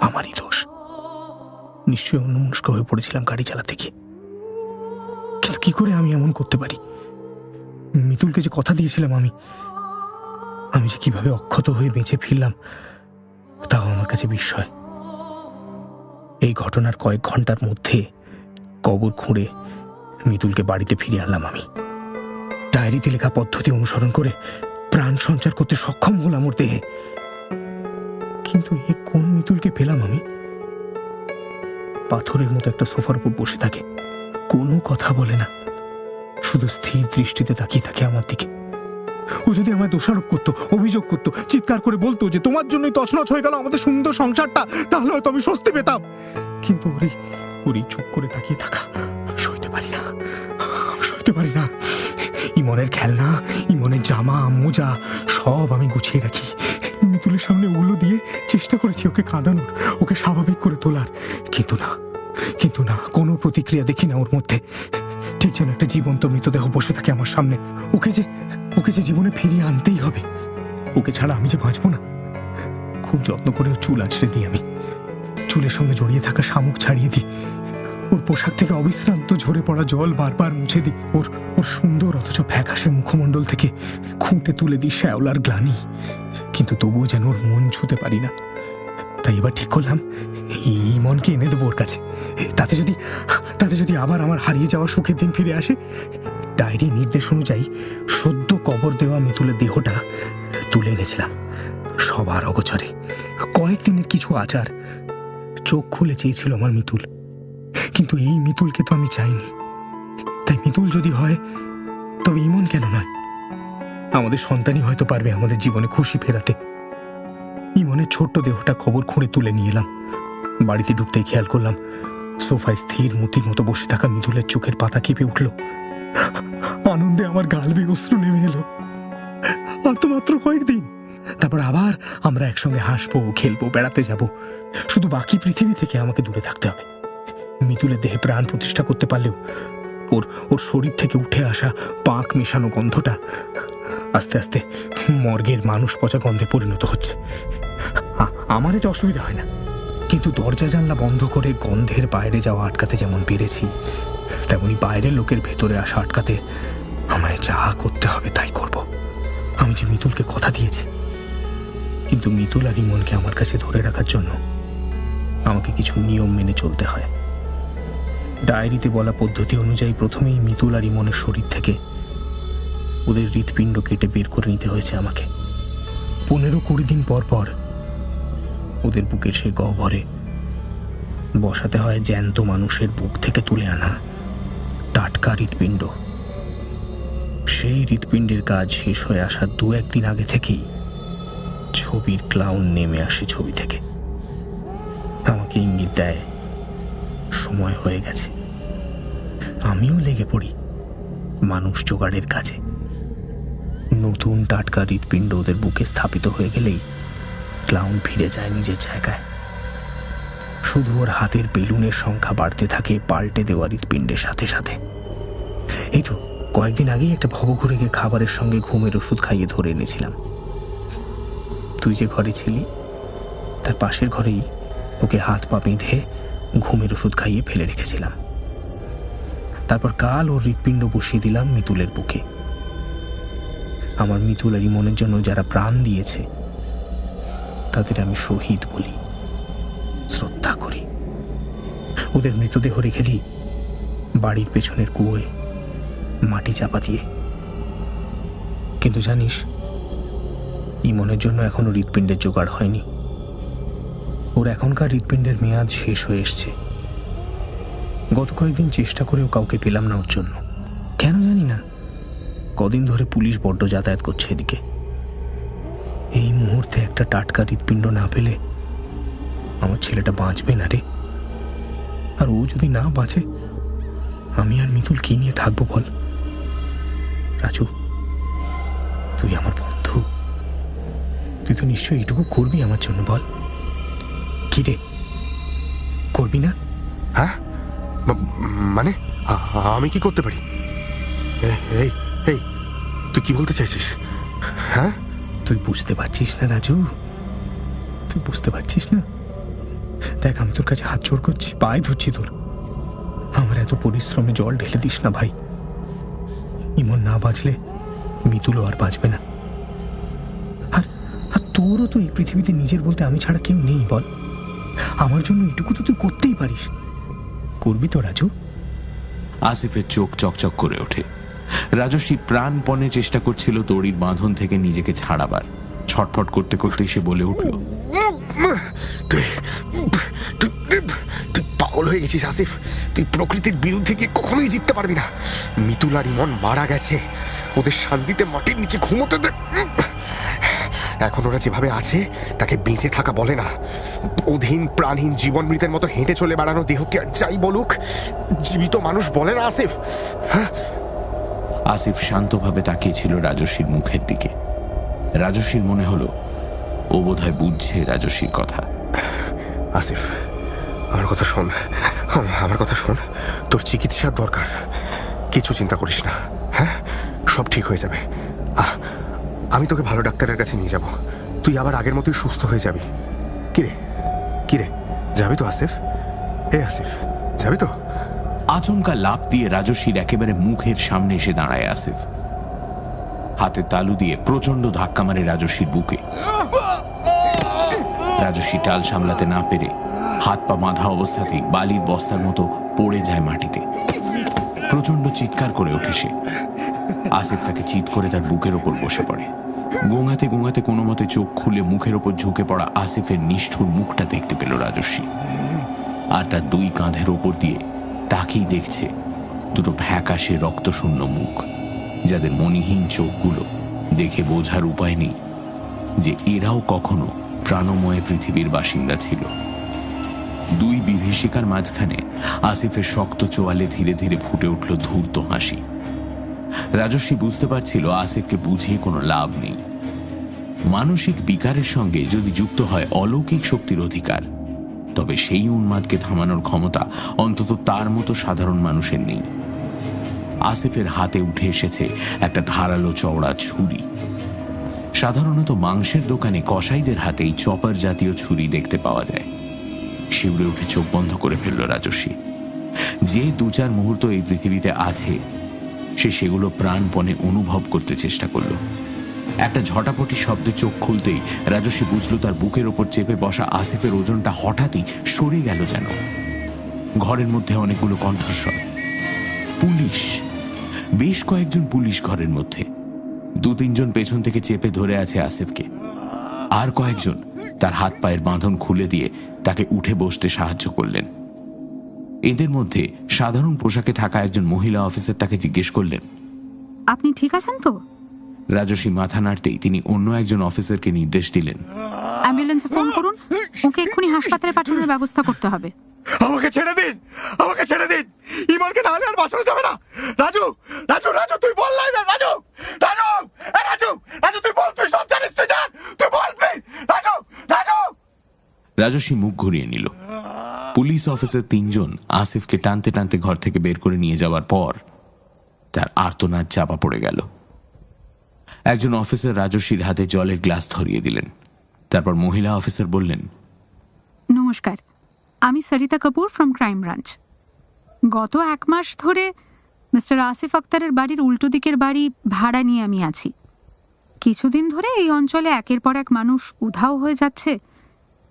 আমারই দোষ। নিশ্চয়ই অন্যমনস্ক হয়ে পড়েছিলাম গাড়ি চালাতে গিয়ে। কিন্তু কি করে আমি এমন করতে পারি? মিতুলকে যে কথা দিয়েছিলাম আমি যে কিভাবে অক্ষত হয়ে বেঁচে ফিরলাম তাও আমার কাছে বিস্ময়। এই ঘটনার কয়েক ঘন্টার মধ্যে কবর খুঁড়ে মিতুলকে বাড়িতে ফিরে আনলাম আমি। ডায়েরিতে লেখা পদ্ধতি অনুসরণ করে প্রাণ সঞ্চার করতে সক্ষম হলাম ওর দেহে। কিন্তু এ কোন মিতুলকে পেলাম আমি? পাথরের মতো একটা সোফার উপর বসে থাকে, কোনো কথা বলে না, শুধু স্থির দৃষ্টিতে তাকিয়ে থাকে আমার দিকে। ও যদি আমায় দোষারোপ করতো, অভিযোগ করতো, চিৎকার করে বলতো যে তোমার জন্যই তছনছ হয়ে গেল আমাদের সুন্দর সংসারটা, তাহলে হয়তো আমি স্বস্তি পেতাম। কিন্তু ওরই চুপ করে তাকিয়ে থাকা আমি সইতে পারি না। ইমনের খেলনা, ইমনের জামা, মোজা সব আমি গুছিয়ে রাখি। মিতুলের সামনে ওগুলো দিয়ে চেষ্টা করেছি ওকে কাঁদানোর, ওকে স্বাভাবিক করে তোলার, কিন্তু না, কোনো প্রতিক্রিয়া দেখি না ওর মধ্যে। ঠিক যেন একটা জীবন্ত মৃতদেহ বসে থাকে আমার সামনে। ওকে যে জীবনে ফিরিয়ে আনতেই হবে। ওকে ছাড়া আমি যে বাঁচবো না। খুব যত্ন করে ওর চুল আঁচড়ে দিই আমি, চুলের সঙ্গে জড়িয়ে থাকা শামুক ছাড়িয়ে দিই, ওর পোশাক থেকে অবিশ্রান্ত ঝরে পড়া জল বারবার মুছে দিই, ওর সুন্দর অথচ ফ্যাকাশে মুখমণ্ডল থেকে খুঁটে তুলে দিই শ্যাওলার গ্লানি। কিন্তু তবুও যেন ওর মন ছুঁতে পারি না। তাই এবার ঠিক করলাম এই মনকে এনে দেবো ওর কাছে। তাতে যদি আবার আমার হারিয়ে যাওয়া সুখের দিন ফিরে আসে। ডায়েরি নির্দেশ অনুযায়ী সদ্য কবর দেওয়া মিতুলের দেহটা তুলে এনেছিলাম সবার অগোচরে। কয়েকদিনের কিছু আচার। চোখ খুলে চেয়েছিল আমার মিতুল, কিন্তু এই মিতুলকে তো আমি চাইনি। তাই মিতুল যদি হয় তবে ইমন কেন নয়? আমাদের সন্তানই হয়তো পারবে আমাদের জীবনে খুশি ফেরাতে। ইমনের ছোট্ট দেহটা খবর খুঁড়ে তুলে নিয়ে এলাম। বাড়িতে ঢুকতেই খেয়াল করলাম সোফায় স্থির মূর্তির মতো বসে থাকা মিতুলের চোখের পাতা কেঁপে উঠল। আনন্দে আমার গাল বেয়ে অশ্রু নেমে এলো। আর তো মাত্র কয়েকদিন, তারপর আবার আমরা একসঙ্গে হাসবো, খেলবো, বেড়াতে যাব। শুধু বাকি পৃথিবী থেকে আমাকে দূরে থাকতে হবে। মিতুলের দেহে প্রাণ প্রতিষ্ঠা করতে পারলেও ওর শরীর থেকে উঠে আসা পাক মেশানো গন্ধটা আস্তে আস্তে মর্গের মানুষ পচা গন্ধে পরিণত হচ্ছে। আমার এতে অসুবিধা হয় না, কিন্তু দরজা জানলা বন্ধ করে গন্ধের বাইরে যাওয়া আটকাতে যেমন পেরেছি, তেমনি বাইরের লোকের ভেতরে আসা আটকাতে আমায় যা করতে হবে তাই করব। আমি যে মিতুলকে কথা দিয়েছি, কিন্তু মিতুল আর ইমনকে আমার কাছে ধরে রাখার জন্য আমাকে কিছু নিয়ম মেনে চলতে হয়। ডায়েরিতে বলা পদ্ধতি অনুযায়ী প্রথমেই মিতুল আর ইমনের শরীর থেকে ওদের হৃৎপিণ্ড কেটে বের করে নিতে হয়েছে আমাকে। 15-20 দিন পর পর ওদের বুকের সেই গহ্বরে বসাতে হয় জ্যান্ত মানুষের বুক থেকে তুলে আনা টাটকা হৃৎপিণ্ড। সেই হৃৎপিণ্ডের কাজ শেষ হয়ে আসার 2-1 দিন আগে থেকেই ছবির ক্লাউন নেমে আসে ছবি থেকে, আমাকে ইঙ্গিত দেয় সময় হয়ে গেছে। আমিও লেগে পড়ি মানুষ জোগাড়ের কাজে। নতুন টাটকা হৃৎপিণ্ড ওদের বুকে স্থাপিত হয়ে গেলেই ক্লাউন ফিরে যায় নিজের জায়গায়। শুধু ওর হাতের বেলুনের সংখ্যা বাড়তে থাকে পাল্টে দেওয়া হৃৎপিণ্ডের সাথে সাথে। এই তো কয়েকদিন আগেই একটা ভবঘুরেকে খাবারের সঙ্গে ঘুমের ওষুধ খাইয়ে ধরে এনেছিলাম। তুই যে ঘরে ছিলি তার পাশের ঘরেই ওকে হাত পা বেঁধে ঘুমের ওষুধ খাইয়ে ফেলে রেখেছিলাম। তারপর কাল ওর হৃৎপিণ্ড বসিয়ে দিলাম মিতুলের বুকে। আমার মিতুল আর ইমনের জন্য যারা প্রাণ দিয়েছে তাদের আমি শহীদ বলি, শ্রদ্ধা করি। ওদের মৃতদেহ রেখে দিই বাড়ির পেছনের কুয়োয় মাটি চাপা দিয়ে। কিন্তু জানিস, ইমনের জন্য এখনো হৃৎপিণ্ডের জোগাড় হয়নি। ওর এখনকার হৃৎপিণ্ডের মেয়াদ শেষ হয়ে এসছে। গত কয়েকদিন চেষ্টা করেও কাউকে পেলাম না ওর জন্য। কেন জানি না, কদিন ধরে পুলিশ বড্ড যাতায়াত করছে এদিকে। এই মুহূর্তে একটা টাটকা হৃৎপিণ্ড না পেলে আমার ছেলেটা বাঁচবে না রে। আর ও যদি না বাঁচে, আমি আর মিতুল কি নিয়ে থাকবো বল? রাজু, তুই আমার বন্ধু, তুই তো নিশ্চয়ই এইটুকু করবি আমার জন্য, বল? কি রে, করবি না? হ্যাঁ, মানে আমি কি করতে পারি? এই এই তুই কি বলতে চাইছিস? হ্যাঁ, তুই বুঝতে পারছিস না রাজু, তুই বুঝতে পারছিস না। দেখ, আমি তোর কাছে হাত জোড় করছি, পায়ে ধরছি তোর। আমার এত পরিশ্রমে জল ঢেলে দিস না ভাই। ইমন না বাঁচলে মিতুলও আর বাঁচবে না। আর তোরও তো এই পৃথিবীতে নিজের বলতে আমি ছাড়া কেউ নেই, বল? আমার জন্য এটুকু তো তুই করতেই পারিস। করবি তো রাজু? আসিফের চোখ চকচক করে ওঠে। রাজস্বী প্রাণপণে চেষ্টা করছিল দড়ির বাঁধন থেকে নিজেকে ছাড়াবার। ছটফট করতে করতে সে বলে উঠল, তুই পাগল হয়ে গেছিস আসিফ। তুই প্রকৃতির বিরুদ্ধে গিয়ে কখনোই জিততে পারবি না। মিতুল আর ইমন মারা গেছে, ওদের শান্তিতে মাটির নিচে ঘুমোতে দে। এখন ওরা যেভাবে আছে তাকে বেঁচে থাকা বলে না। অধীন প্রাণহীন জীবন মৃতের মতো হেঁটে চলে বেড়ানো দেহকে আর যাই বলুক জীবিত মানুষ বলে না আসিফ। আসিফ শান্তভাবে তাকিয়েছিল রাজস্বীর মুখের দিকে। রাজস্বীর মনে হলো ও বোধহয় বুঝছে রাজস্বীর কথা। আসিফ, আমার কথা শোন, আমার কথা শোন। তোর চিকিৎসার দরকার, কিছু চিন্তা করিস না। হ্যাঁ, সব ঠিক হয়ে যাবে। আমি তোকে ভালো ডাক্তারের কাছে নিয়ে যাব। তুই আবার আগের মতোই সুস্থ হয়ে যাবি। কিরে যাবি তো আসিফ? আসিফ, যাবি তো? আচমকা লাফ দিয়ে রাজস্বীর একেবারে মুখের সামনে এসে দাঁড়ায় আসিফ। হাতে তালু দিয়ে প্রচন্ড ধাক্কা মারে রাজস্বীর বুকে। রাজস্বী টাল সামলাতে না পেরে হাত পা বাঁধা অবস্থাতেই বালির বস্তার মতো পড়ে যায় মাটিতে। প্রচন্ড চিৎকার করে ওঠে সে। আসিফ তাকে চিৎ করে তার বুকের ওপর বসে পড়ে। গোঙাতে গোঙাতে কোনো মতে চোখ খুলে মুখের ওপর ঝুঁকে পড়া আসিফের নিষ্ঠুর মুখটা দেখতে পেল রাজস্বী। আর তার দুই কাঁধের ওপর দিয়ে তাকেই দেখছে দুটো ফ্যাকাশে রক্তশূন্য মুখ, যাদের মণিহীন চোখগুলো দেখে বোঝার উপায় নেই যে এরাও কখনো প্রাণময় পৃথিবীর বাসিন্দা ছিল। দুই বিভীষিকার মাঝখানে আসিফের শক্ত চোয়ালে ধীরে ধীরে ফুটে উঠল ধূর্ত হাসি। রাজস্বী বুঝতে পারছিল আসিফকে বুঝিয়ে কোনো লাভ নেই। মানসিক বিকারের সঙ্গে যদি যুক্ত হয় অলৌকিক শক্তির অধিকার, তবে সেই উন্মাদকে থামানোর ক্ষমতা অন্তত তার মতো সাধারণ মানুষের নেই। আসিফের হাতে উঠে এসেছে একটা ধারালো চওড়া ছুরি। সাধারণত মাংসের দোকানে কসাইদের হাতেই চপার জাতীয় ছুরি দেখতে পাওয়া যায়। শিউরে উঠে চোখ বন্ধ করে ফেলল রাজস্বী। যে 2-4 মুহূর্ত এই পৃথিবীতে আছে, সে সেগুলো প্রাণপণে অনুভব করতে চেষ্টা করল। একটা ঝটাপটি শব্দে চোখ খুলতেই রাজস্বী বুঝল তার বুকের ওপর চেপে বসা আসিফের ওজনটা হঠাৎই সরে গেল যেন। ঘরের মধ্যে অনেকগুলো কণ্ঠস্বর। পুলিশ, বেশ কয়েকজন পুলিশ ঘরের মধ্যে। 2-3 জন পেছন থেকে চেপে ধরে আছে আসিফকে। আর কয়েকজন তার হাত পায়ের বাঁধন খুলে দিয়ে তাকে উঠে বসতে সাহায্য করলেন। এদের মধ্যে সাধারণ পোশাকে থাকা একজন মহিলা অফিসার তাকে জিজ্ঞেস করলেন, আপনি ঠিক আছেন তো? রাজস্বী মাথা নাড়তেই তিনি অন্য একজন অফিসারকে নির্দেশ দিলেন, অ্যাম্বুলেন্সে ফোন করুন, ওকে এক্ষুনি হাসপাতালে পাঠানোর ব্যবস্থা করতে হবে। আমাকে ছেড়ে দিন, আমাকে ছেড়ে দিন। ইমনকে না হলে আর বাঁচানো যাবে না। রাজু, রাজু, রাজু, তুই বল না। রাজু, রাজু, রাজু, রাজু, তুই বল, তুই সব জানিস, তুই জান, তুই বল প্লিজ। রাজু, রাজু। রাজস্বী মুখ ঘুরিয়ে নিল। পুলিশ অফিসার 3 জন আসিফকে টানতে টানতে ঘর থেকে বের করে নিয়ে যাওয়ার পর তার আর্তনাদ চাপা পড়ে গেল। একজন অফিসার রাজস্বীর হাতে জলের গ্লাস ধরিয়ে দিলেন। তারপর মহিলা অফিসার বললেন, নমস্কার, আমি Sarita Kapoor from crime branch. গত 1 মাস ধরে মিস্টার আসিফ আক্তারের বাড়ির উল্টো দিকের বাড়ি ভাড়া নিয়ে আমি আছি। কিছুদিন ধরে এই অঞ্চলে একের পর এক মানুষ উধাও হয়ে যাচ্ছে।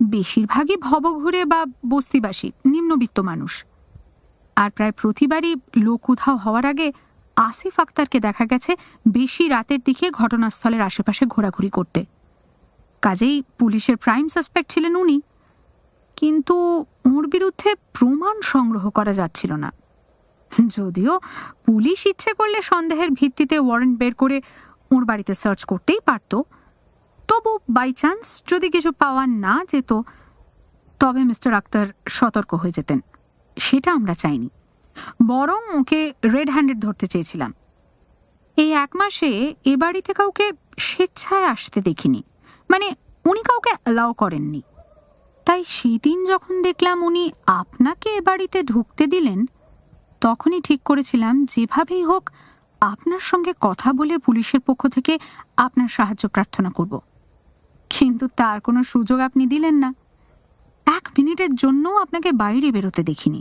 বেশিরভাগই ভবঘুরে বা বস্তিবাসী, নিম্নবিত্ত মানুষ। আর প্রায় প্রতিবারই লোক উধাও হওয়ার আগে আসিফ আক্তারকে দেখা গেছে বেশি রাতের দিকে ঘটনাস্থলের আশেপাশে ঘোরাঘুরি করতে। কাজেই পুলিশের প্রাইম সাসপেক্ট ছিলেন উনি, কিন্তু ওর বিরুদ্ধে প্রমাণ সংগ্রহ করা যাচ্ছিল না। যদিও পুলিশ ইচ্ছে করলে সন্দেহের ভিত্তিতে ওয়ারেন্ট বের করে ওর বাড়িতে সার্চ করতেই পারত, তবু বাই চান্স যদি কিছু পাওয়া না যেত, তবে মিস্টার আক্তার সতর্ক হয়ে যেতেন। সেটা আমরা চাইনি, বরং ওকে রেড হ্যান্ডেড ধরতে চেয়েছিলাম। এই 1 মাসে এ বাড়িতে কাউকে স্বেচ্ছায় আসতে দেখিনি, মানে উনি কাউকে অ্যালাউ করেননি। তাই সেদিন যখন দেখলাম উনি আপনাকে এ বাড়িতে ঢুকতে দিলেন, তখনই ঠিক করেছিলাম যেভাবেই হোক আপনার সঙ্গে কথা বলে পুলিশের পক্ষ থেকে আপনার সাহায্য প্রার্থনা করব। কিন্তু তার কোনো সুযোগ আপনি দিলেন না। 1 মিনিটের জন্যও আপনাকে বাইরে বেরোতে দেখিনি।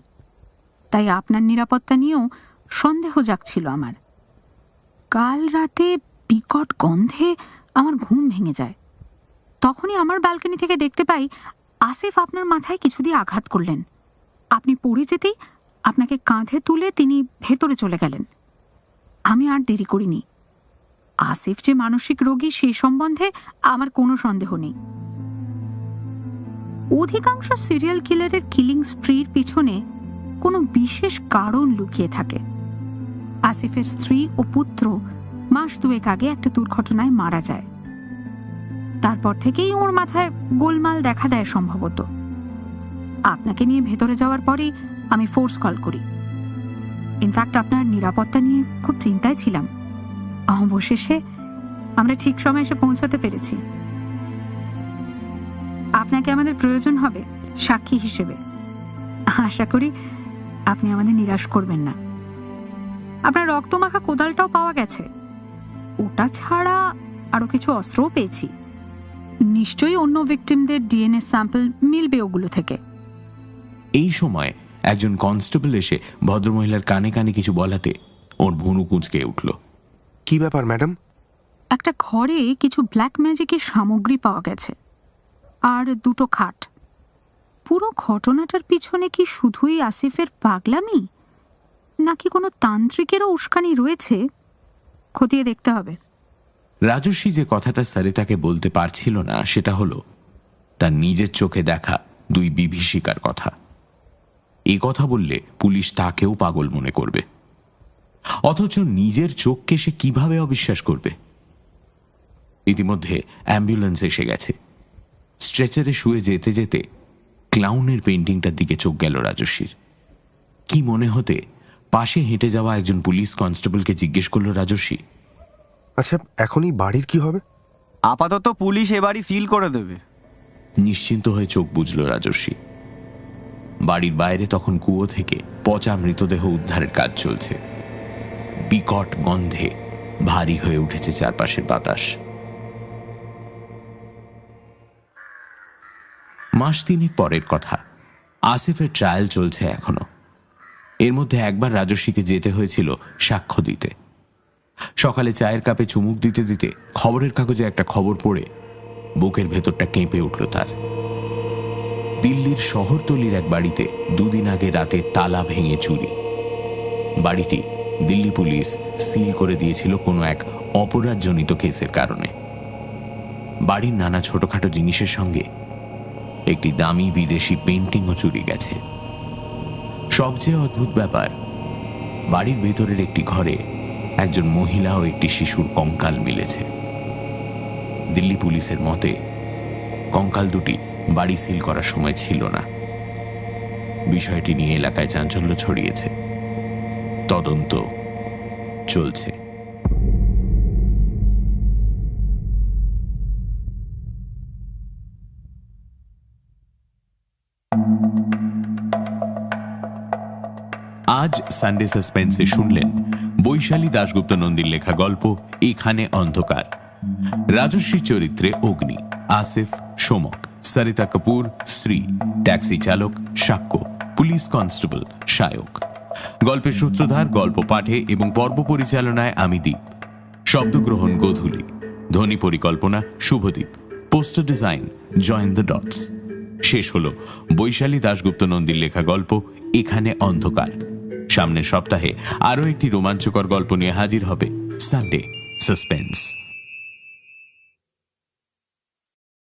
তাই আপনার নিরাপত্তা নিয়েও সন্দেহ জাগছিল আমার। কাল রাতে বিকট গন্ধে আমার ঘুম ভেঙে যায়। তখনই আমার ব্যালকনি থেকে দেখতে পাই আসিফ আপনার মাথায় কিছু দিয়ে আঘাত করলেন। আপনি পড়ে যেতেই আপনাকে কাঁধে তুলে তিনি ভেতরে চলে গেলেন। আমি আর দেরি করিনি। আসিফ যে মানসিক রোগী সে সম্বন্ধে আমার কোনো সন্দেহ নেই। অধিকাংশ সিরিয়াল কিলারের কিলিং স্প্রির পিছনে কোনো বিশেষ কারণ লুকিয়ে থাকে। আসিফের স্ত্রী ও পুত্র মাস 2 আগে একটা দুর্ঘটনায় মারা যায়। তারপর থেকেই ওর মাথায় গোলমাল দেখা দেয় সম্ভবত। আপনাকে নিয়ে ভেতরে যাওয়ার পরেই আমি ফোর্স কল করি। ইনফ্যাক্ট আপনার নিরাপত্তা নিয়ে খুব চিন্তায় ছিলাম। অবশেষে আমরা ঠিক সময় এসে পৌঁছতে পেরেছি। আপনাকে আমাদের প্রয়োজন হবে সাক্ষী হিসেবে। আশা করি আপনি আমাদের নিরাশ করবেন না। আপনার রক্তমাখা কোদালটাও পাওয়া গেছে। ওটা ছাড়া আরো কিছু অস্ত্রও পেয়েছি। নিশ্চয়ই অন্য ভিকটিমদের ডিএনএ স্যাম্পল মিলবে ওগুলো থেকে। এই সময় একজন কনস্টেবল এসে ভদ্রমহিলার কানে কানে কিছু বলাতে ওর ভুরু কুঁচকে উঠল। কি ব্যাপার ম্যাডাম? একটা ঘরে কিছু ব্ল্যাক ম্যাজিকের সামগ্রী পাওয়া গেছে আর 2টো খাট। পুরো ঘটনাটার পিছনে কি শুধুই আসিফের পাগলামি, নাকি কোনো তান্ত্রিকেরও উস্কানি রয়েছে? খতিয়ে দেখতে হবে। রাজস্বী যে কথাটা সরিতাকে বলতে পারছিল না সেটা হলো তার নিজের চোখে দেখা 2 বিভীষিকার কথা। এই কথা বললে পুলিশ তাকেও পাগল মনে করবে, অথচ নিজের চোখকে সে কিভাবে অবিশ্বাস করবে? ইতিমধ্যে অ্যাম্বুলেন্স এসে গেছে। স্ট্রেচারে শুয়ে যেতে যেতে ক্লাউনের পেন্টিংটার দিকে চোখ গেল রাজস্বীর। কি মনে হতে পাশে হেঁটে যাওয়া একজন পুলিশ কনস্টেবলকে জিজ্ঞেস করলো রাজস্বী, আচ্ছা এখনই বাড়ির কি হবে? আপাতত পুলিশ এ বাড়ি সিল করে দেবে। নিশ্চিন্ত হয়ে চোখ বুঝল রাজস্বী। বাড়ির বাইরে তখন কুয়ো থেকে পচা মৃতদেহ উদ্ধারের কাজ চলছে। বিকট গন্ধে ভারী হয়ে উঠেছে চারপাশের বাতাস। মাস তিনেক পরের কথা। আসিফের ট্রায়াল চলছে এখনো। এর মধ্যে একবার রাজস্বীকে যেতে হয়েছিল সাক্ষ্য দিতে। সকালে চায়ের কাপে চুমুক দিতে দিতে খবরের কাগজে একটা খবর পড়ে বুকের ভেতরটা কেঁপে উঠল তার। দিল্লির শহরতলির এক বাড়িতে দুদিন আগে রাতে তালা ভেঙে চুরি। বাড়িটি দিল্লি পুলিশ সিল করে দিয়েছিল কোনো এক অপরাধজনিত কেসের কারণে। বাড়ির নানা ছোটখাটো জিনিসের সঙ্গে একটি দামি বিদেশি পেন্টিংও চুরি গেছে। সবচেয়ে অদ্ভুত ব্যাপার, বাড়ির ভেতরের একটি ঘরে একজন মহিলা ও একটি শিশুর কঙ্কাল মিলেছে। দিল্লি পুলিশের মতে কঙ্কাল দুটি বাড়ি সিল করার সময় ছিল না। বিষয়টি নিয়ে এলাকায় চাঞ্চল্য ছড়িয়েছে। তদন্ত চলছে। আজ সানডে সাসপেন্সে শুনলেন বৈশালী দাশগুপ্ত নন্দীর লেখা গল্প এখানে অন্ধকার। রাজস্বী চরিত্রে অগ্নি, আসিফ সোমক, সরিতা কাপুর শ্রী, ট্যাক্সি চালক সাক্ষ্য, পুলিশ কনস্টেবল সায়ক। গল্পের সূত্রধার, গল্প পাঠে এবং পর্ব পরিচালনায় আমি দীপ। শব্দগ্রহণ গোধূলি, ধ্বনি পরিকল্পনা Subhadeep, poster design join the dots. শেষ হলো বৈশালী দাশগুপ্ত নন্দীর লেখা গল্প এখানে অন্ধকার। সামনের সপ্তাহে আরও একটি রোমাঞ্চকর গল্প নিয়ে হাজির হবে সানডে সাসপেন্স।